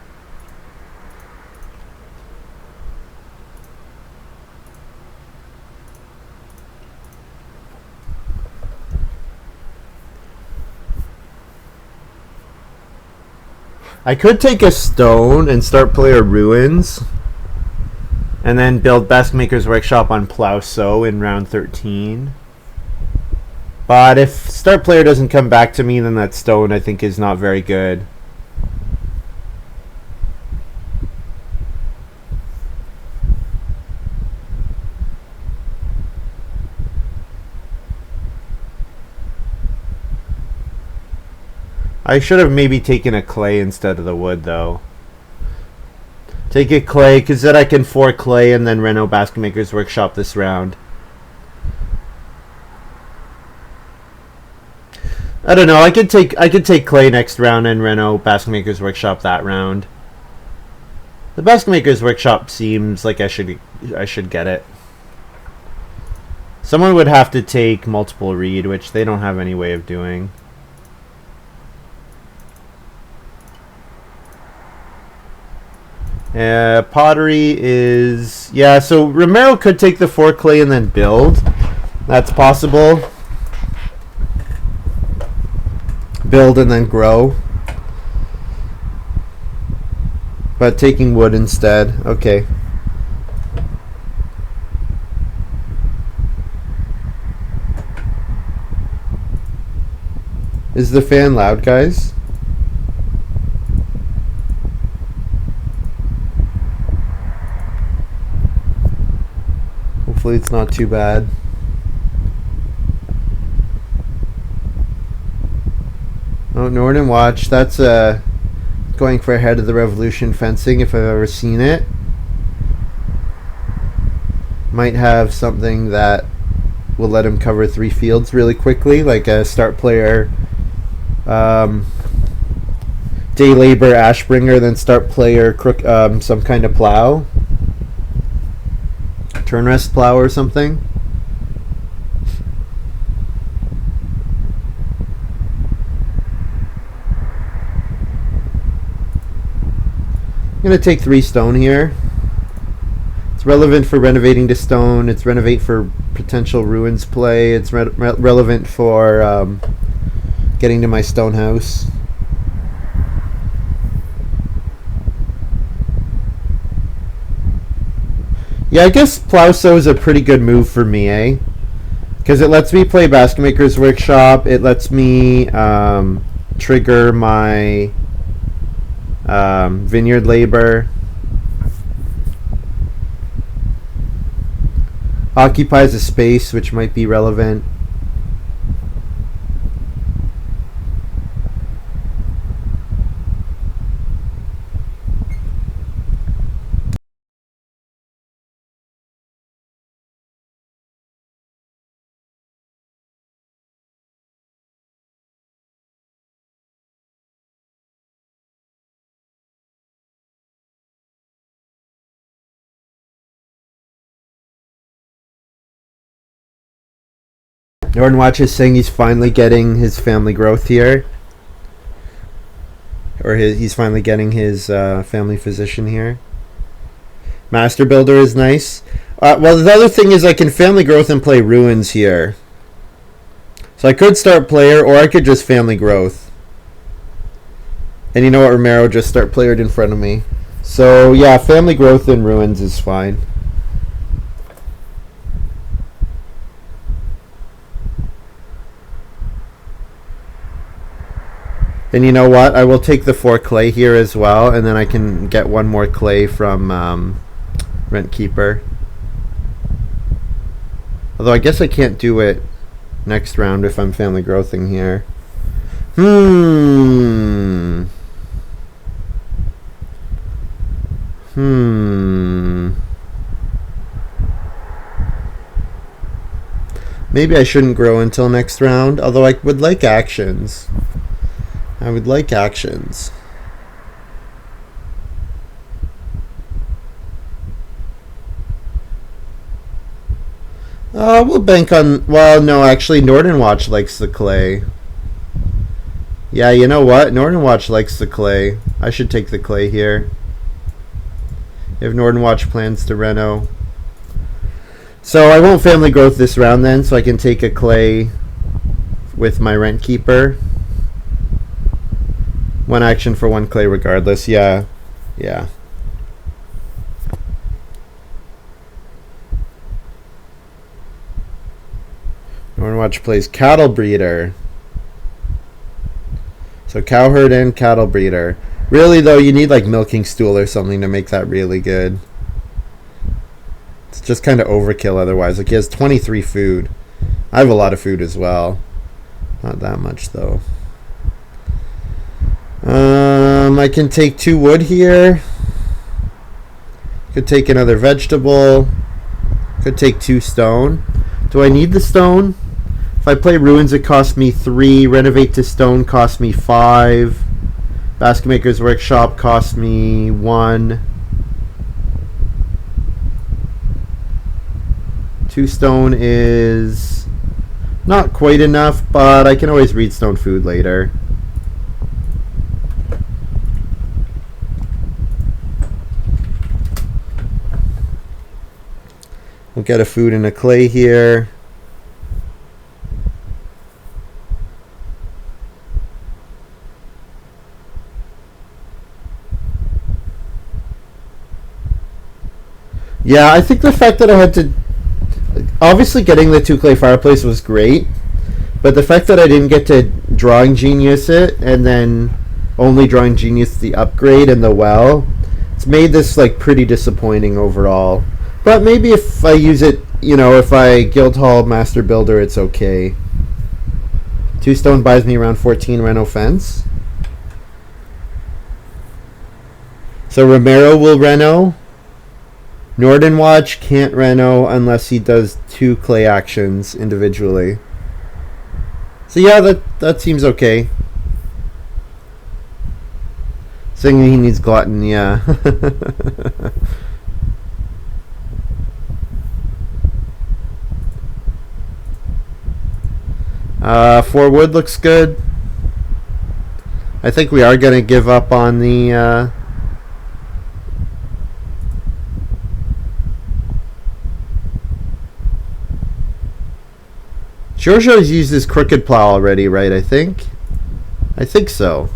I could take a stone and start player ruins. And then build Basketmaker's Workshop on Plow Sow in round 13. But if start player doesn't come back to me, then that stone I think is not very good. I should have maybe taken a clay instead of the wood, though. Take a clay, because then I can 4 clay and then Reno Basketmaker's Workshop this round. I don't know. I could take clay next round and Reno Basketmaker's Workshop that round. The Basketmaker's Workshop seems like I should get it. Someone would have to take multiple read, which they don't have any way of doing. Pottery is... Yeah, so Romero could take the 4 clay and then build. That's possible. Build and then grow. But taking wood instead. Okay. Is the fan loud, guys? Hopefully it's not too bad. Oh, Nordenwatch. That's going for Ahead of the Revolution fencing if I've ever seen it. Might have something that will let him cover 3 fields really quickly, like a start player day labor Ashbringer, then start player some kind of plow. Turn rest plow or something. I'm going to take 3 stone here. It's relevant for renovating to stone. It's renovate for potential ruins play. It's relevant for getting to my stone house. Yeah, I guess Plow Sow is a pretty good move for me, eh? Because it lets me play Basketmaker's Workshop. It lets me trigger my vineyard labor. Occupies a space, which might be relevant. Nordenwatch is saying he's finally getting his family growth here. or he's finally getting his family physician here. Master Builder is nice. Well, the other thing is I can family growth and play ruins here. So I could start player, or I could just family growth. And you know what, Romero, just start playered in front of me. So yeah, family growth and ruins is fine. And you know what? I will take the 4 clay here as well, and then I can get 1 more clay from Rent Keeper. Although I guess I can't do it next round if I'm family growthing here. Maybe I shouldn't grow until next round, although I would like actions. I would like actions. We'll bank on... Well, no, actually, Nordenwatch likes the clay. Yeah, you know what? Nordenwatch likes the clay. I should take the clay here. If Nordenwatch plans to reno. So I won't family growth this round then, so I can take a clay with my Rent Keeper. 1 action for 1 clay regardless. Yeah. Yeah. Nordenwatch plays Cattle Breeder. So Cowherd and Cattle Breeder. Really though, you need like Milking Stool or something to make that really good. It's just kind of overkill otherwise. Like he has 23 food. I have a lot of food as well. Not that much though. I can take 2 wood here. Could take another vegetable. Could take 2 stone. Do I need the stone? If I play ruins, it costs me 3. Renovate to stone costs me 5. Basket Maker's Workshop costs me 1. 2 stone is not quite enough, but I can always read stone food later. We'll get a food and a clay here. Yeah, I think the fact that I had to... Obviously getting the 2 clay fireplace was great, but the fact that I didn't get to Drawing Genius it, and then only Drawing Genius the upgrade and the well, it's made this like pretty disappointing overall. But maybe if I use it, you know, if I Guildhall Master Builder, it's okay. 2 stone buys me around 14 reno fence. So Romero will reno. Nordenwatch can't reno unless he does 2 clay actions individually. So yeah, that seems okay. Saying he needs glutton, yeah. 4 wood looks good. I think we are going to give up on the... Giorgio's used his crooked plow already, right? I think so.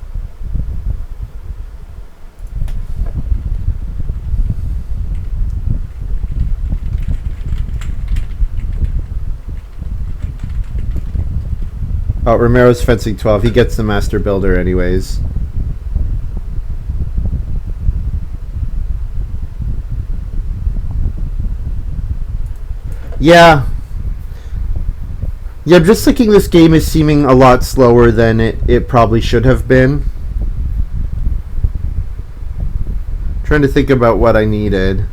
Oh, Romero's fencing 12. He gets the Master Builder anyways. Yeah. Yeah, I'm just thinking this game is seeming a lot slower than it probably should have been. Trying to think about what I needed.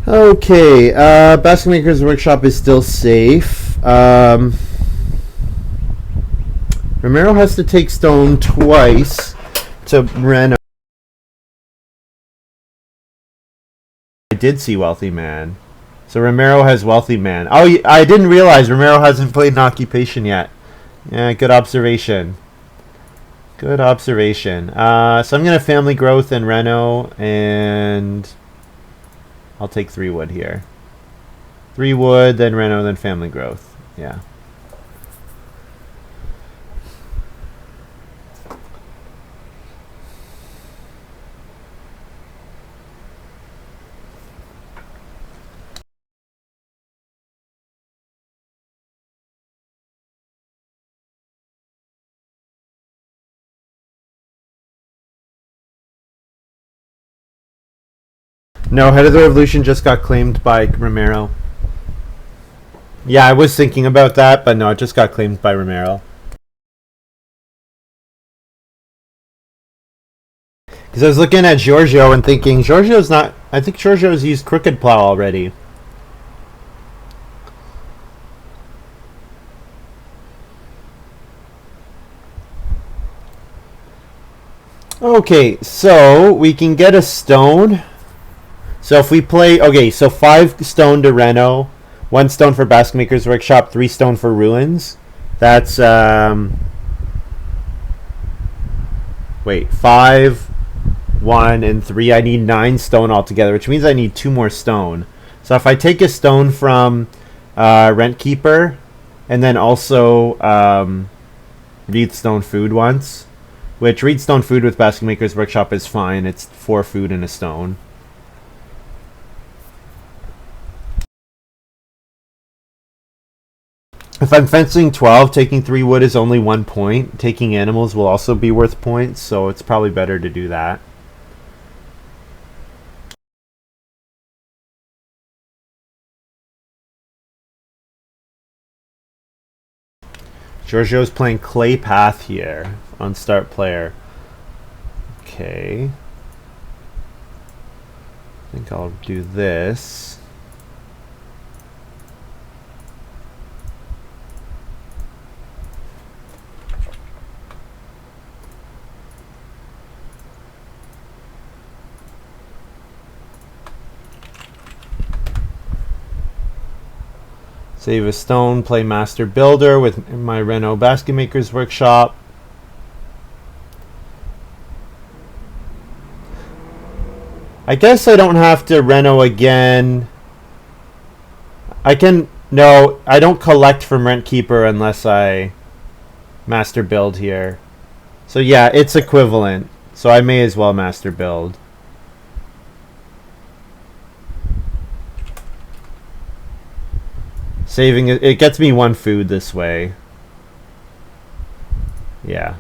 Okay, Basket Maker's Workshop is still safe. Romero has to take stone twice to reno. I did see Wealthy Man. So Romero has Wealthy Man. Oh, I didn't realize Romero hasn't played an occupation yet. Yeah, good observation. Good observation. So I'm going to Family Growth and Reno, and I'll take 3 wood here. 3 wood, then Reno, then Family Growth. Yeah. No, Head of the Revolution just got claimed by Romero. Yeah, I was thinking about that, but no, it just got claimed by Romero. Because I was looking at Giorgio and thinking, Giorgio's not... I think Giorgio's used Crooked Plow already. Okay, so we can get a stone. So if we play... Okay, so 5 stone to Reno, 1 stone for Basket Maker's Workshop, 3 stone for Ruins. That's... Wait, 5, 1, and 3. I need 9 stone altogether, which means I need 2 more stone. So if I take a stone from Rent Keeper, and then also Reed Stone Food once, which Reed Stone Food with Basket Maker's Workshop is fine. It's 4 food and a stone. If I'm fencing 12, taking 3 wood is only 1 point. Taking animals will also be worth points, so it's probably better to do that. Giorgio's playing Clay Path here on start player. Okay. I think I'll do this. Save a stone, play Master Builder with my Reno Basket Maker's Workshop. I guess I don't have to Reno again. I can... No, I don't collect from Rent Keeper unless I Master Build here. So yeah, it's equivalent. So I may as well Master Build. Saving it gets me 1 food this way. Yeah.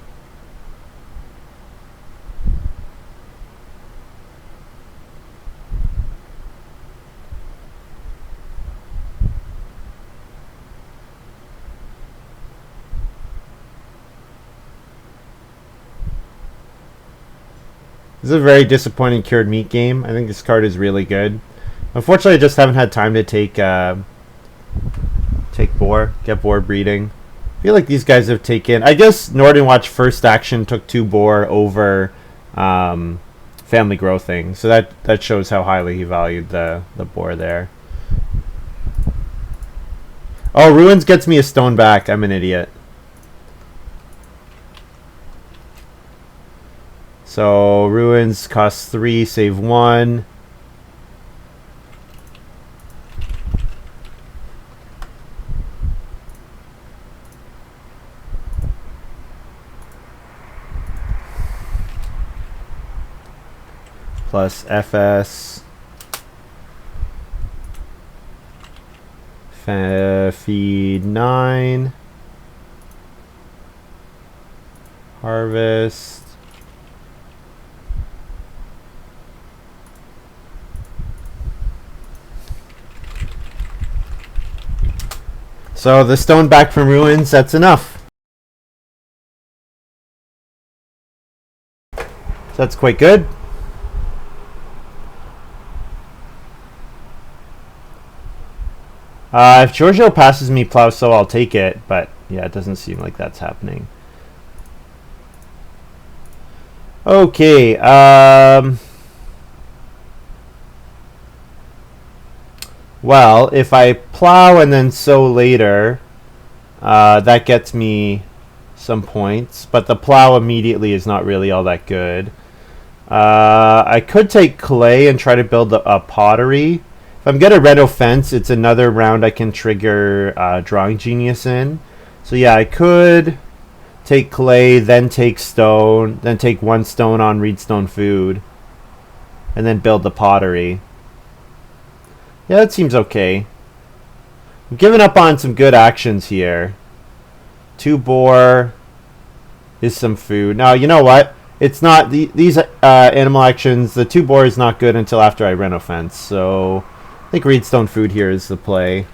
This is a very disappointing cured meat game. I think this card is really good. Unfortunately, I just haven't had time to take get boar breeding. I feel like these guys have taken... I guess Nordenwatch first action took 2 boar over family growthing. So that shows how highly he valued the boar there. Oh, Ruins gets me a stone back. I'm an idiot. So Ruins costs 3, save 1. Plus FS. Feed 9. Harvest. So the stone back from Ruins, that's enough. So that's quite good. If Giorgio passes me plow sow, I'll take it, but yeah, it doesn't seem like that's happening. Okay, well, if I plow and then sow later, that gets me some points, but the plow immediately is not really all that good. I could take clay and try to build a pottery. If I'm gonna reno fence, it's another round I can trigger Drawing Genius in. So yeah, I could take clay, then take stone, then take 1 stone on Reedstone Food, and then build the pottery. Yeah, that seems okay. I'm giving up on some good actions here. 2 boar is some food. Now, you know what? It's not these animal actions. The 2 boar is not good until after I reno fence. So I think Reedstone Food here is the play.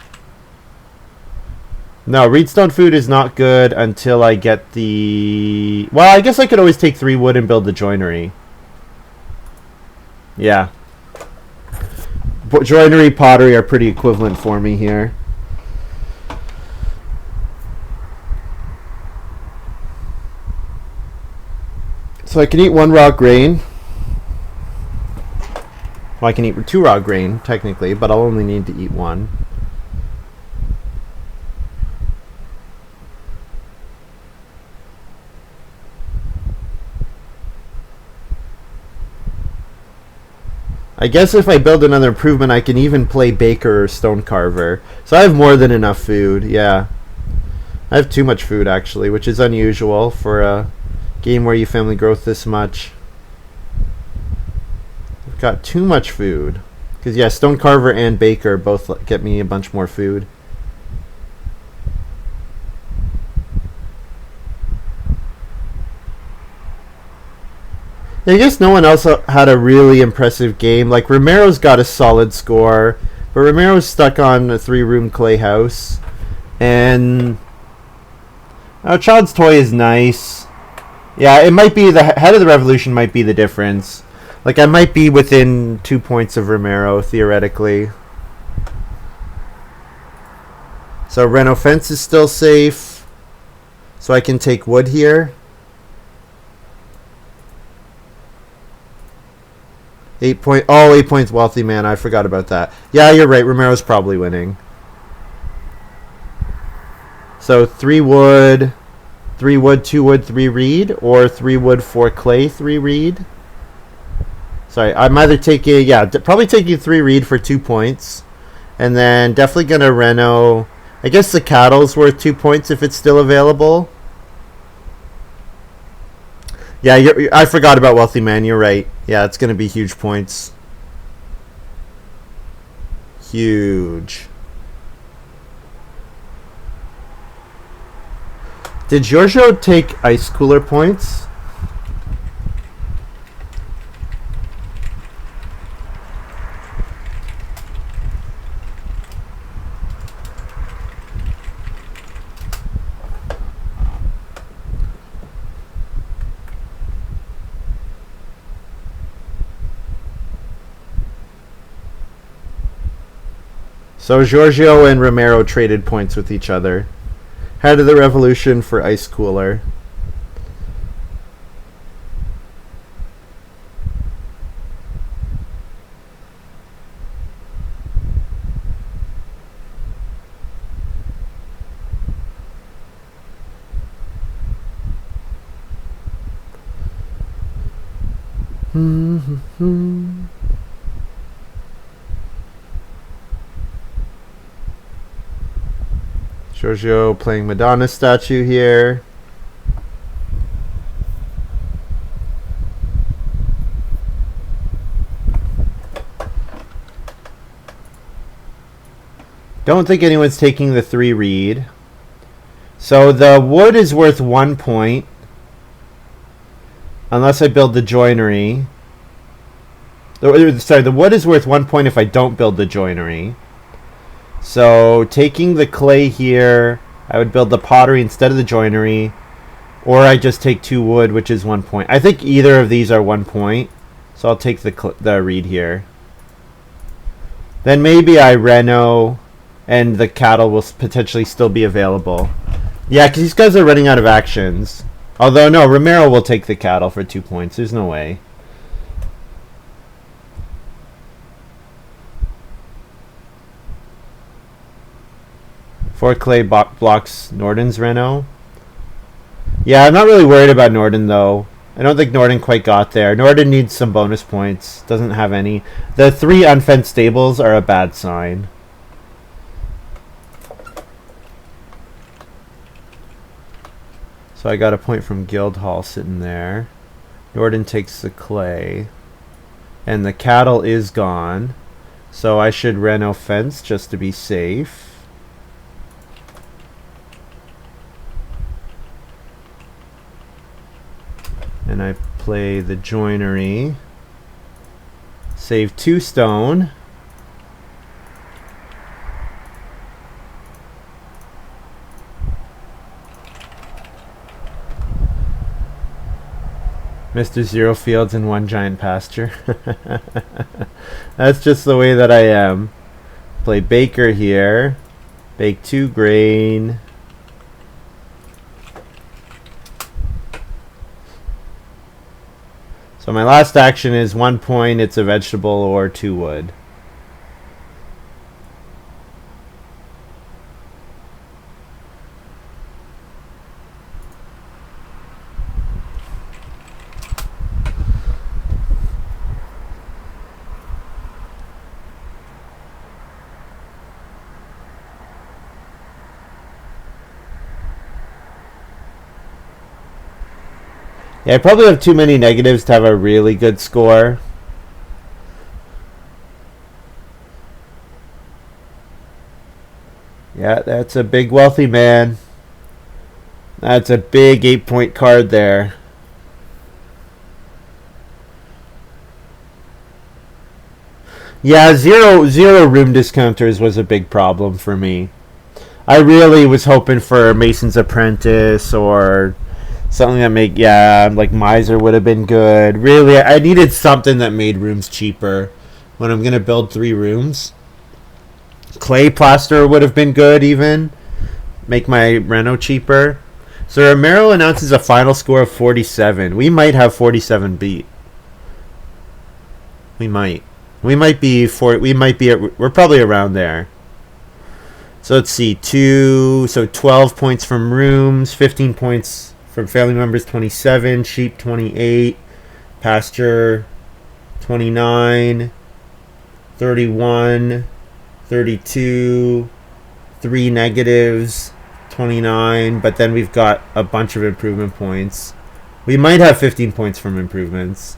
No, Reedstone Food is not good until I get the... Well, I guess I could always take 3 wood and build the joinery. Yeah. But joinery, pottery are pretty equivalent for me here. So I can eat 1 raw grain. Well, I can eat 2 raw grain, technically, but I'll only need to eat 1. I guess if I build another improvement, I can even play baker or stone carver. So I have more than enough food, yeah. I have too much food, actually, which is unusual for a game where you family growth this much. I've got too much food. Because, yeah, stone carver and baker both get me a bunch more food. I guess no one else had a really impressive game. Like, Romero's got a solid score, but Romero's stuck on a 3-room clay house. And Child's Toy is nice. Yeah, it might be the Head of the Revolution might be the difference. Like, I might be within 2 points of Romero, theoretically. So Reno Fence is still safe. So I can take wood here. 8 points Wealthy Man. I forgot about that. Yeah, you're right. Romero's probably winning. So 3 wood, 2 wood, 3 reed, or 3 wood, 4 clay, 3 reed. Sorry, I'm either taking, probably taking 3 reed for 2 points. And then definitely going to reno. I guess the cattle's worth 2 points if it's still available. Yeah, I forgot about Wealthy Man. You're right. Yeah, it's going to be huge points. Huge. Did Giorgio take ice cooler points? So Giorgio and Romero traded points with each other. Head of the Revolution for ice cooler. Giorgio playing Madonna statue here. Don't think anyone's taking the 3 reed. So the wood is worth 1 point. Unless I build the joinery. Sorry, the wood is worth 1 point if I don't build the joinery. So taking the clay here, I would build the pottery instead of the joinery. Or I just take 2 wood, which is 1 point. I think either of these are 1 point. So I'll take the reed here. Then maybe I reno and the cattle will potentially still be available. Yeah, because these guys are running out of actions. Although, no, Romero will take the cattle for 2 points. There's no way. Four clay blocks Norden's Reno. Yeah, I'm not really worried about Norden, though. I don't think Norden quite got there. Norden needs some bonus points. Doesn't have any. The 3 unfenced stables are a bad sign. So I got a point from Guildhall sitting there. Norden takes the clay. And the cattle is gone. So I should Reno fence just to be safe. And I play the joinery. Save 2 stone. Mr. Zero Fields and 1 giant pasture. That's just the way that I am. Play baker here. Bake 2 grain. So my last action is 1 point, it's a vegetable, or 2 wood. Yeah, I probably have too many negatives to have a really good score. Yeah, that's a big wealthy man. That's a big 8-point card there. Yeah, zero room discounters was a big problem for me. I really was hoping for Mason's Apprentice or something that make, yeah, like Miser would have been good. Really, I needed something that made rooms cheaper when I'm going to build 3 rooms. Clay plaster would have been good even. Make my Reno cheaper. So Romero announces a final score of 47. We might have 47 beat. We might. We're probably around there. So let's see. 12 points from rooms, 15 points from family members, 27, sheep 28, pasture 29, 31, 32, 3 negatives, 29, but then we've got a bunch of improvement points. We might have 15 points from improvements.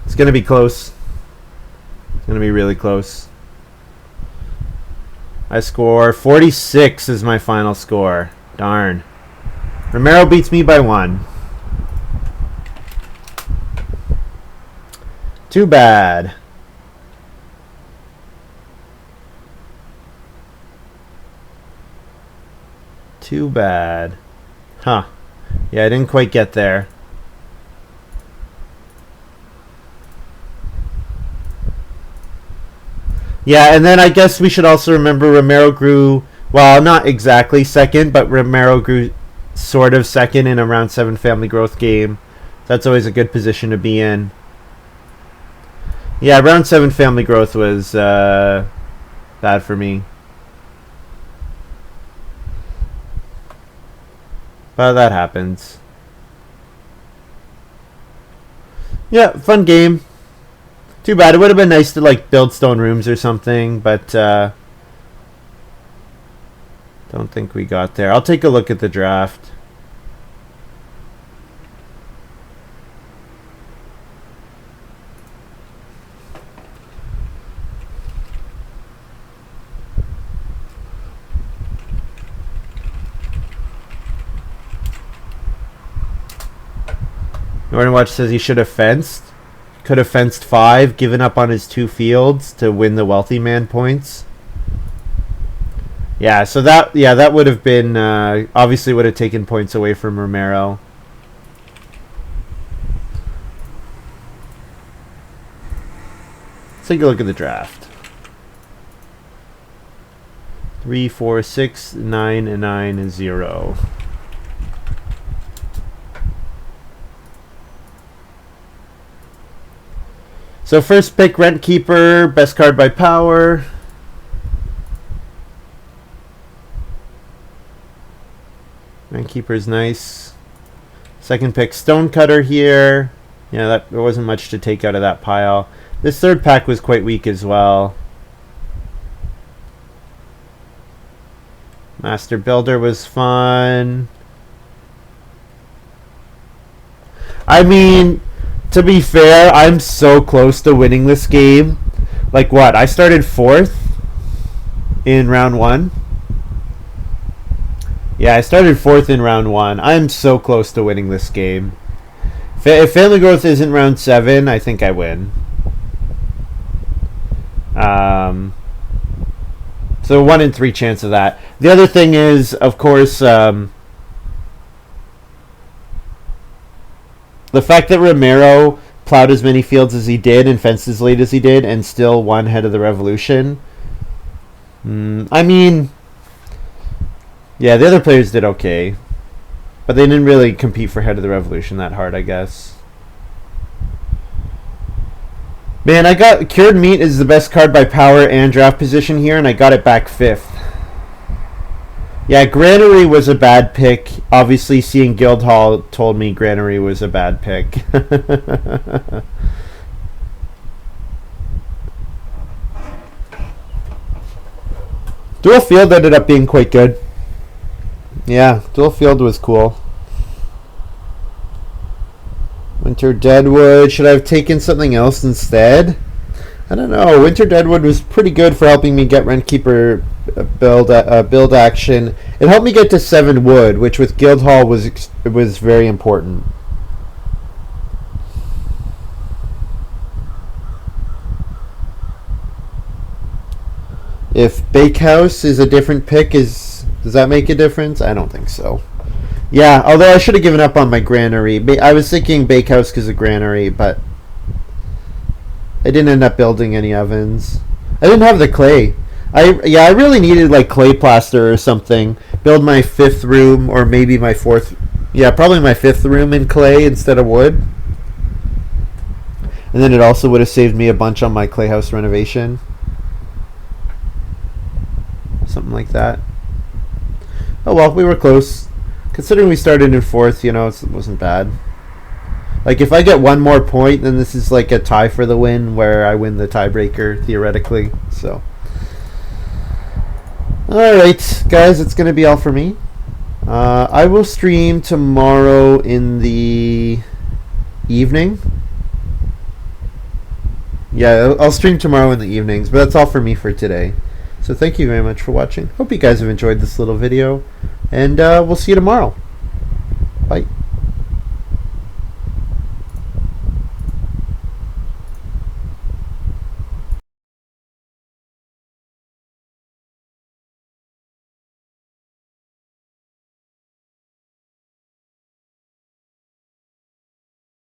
It's going to be close. It's going to be really close. I score 46 is my final score. Darn. Romero beats me by 1. Too bad. Too bad. Huh. Yeah, I didn't quite get there. Yeah, and then I guess we should also remember Romero grew, well, not exactly second, but Romero grew sort of second in a round 7 family growth game. That's always a good position to be in. Yeah, round 7 family growth was bad for me. But that happens. Yeah, fun game. Too bad. It would have been nice to like build stone rooms or something, but don't think we got there. I'll take a look at the draft. Nordenwatch says he should have fenced. Could have fenced 5, given up on his 2 fields to win the wealthy man points. Yeah, so that would have been obviously would have taken points away from Romero. take a look at the draft. 3, 4, 6, 9, and 9 and 0. So first pick, Rent Keeper, best card by power. Rent Keeper's nice. Second pick, Stonecutter here. Yeah, there wasn't much to take out of that pile. This third pack was quite weak as well. Master Builder was fun. I mean, to be fair, I'm so close to winning this game. Like what? I started 4th in round 1. Yeah, I started 4th in round 1. I'm so close to winning this game. If Family Growth isn't round 7, I think I win. So 1 in 3 chance of that. The other thing is, of course, the fact that Romero plowed as many fields as he did and fenced as late as he did and still won Head of the Revolution. I mean, yeah, the other players did okay. But they didn't really compete for Head of the Revolution that hard, I guess. Man, I got Cured Meat is the best card by power and draft position here, and I got it back 5th. Yeah, Granary was a bad pick. Obviously, seeing Guildhall told me Granary was a bad pick. Dual Field ended up being quite good. Yeah, Dual Field was cool. Winter Deadwood. Should I have taken something else instead? I don't know. Winter Deadwood was pretty good for helping me get Rentkeeper build action. It helped me get to 7 wood, which with Guildhall was very important. If Bakehouse is a different pick, does that make a difference? I don't think so. Yeah, although I should have given up on my Granary. I was thinking Bakehouse because of Granary, but I didn't end up building any ovens. I didn't have the clay. I really needed like clay plaster or something. Build my 5th room or maybe my 4th. Yeah, probably my 5th room in clay instead of wood. And then it also would have saved me a bunch on my clay house renovation. Something like that. Oh well, we were close. Considering we started in 4th, you know, it wasn't bad. Like, if I get 1 more point, then this is like a tie for the win, where I win the tiebreaker, theoretically. So, alright, guys, it's going to be all for me. I will stream tomorrow in the evening. Yeah, I'll stream tomorrow in the evenings, but that's all for me for today. So thank you very much for watching. Hope you guys have enjoyed this little video, and we'll see you tomorrow. Bye.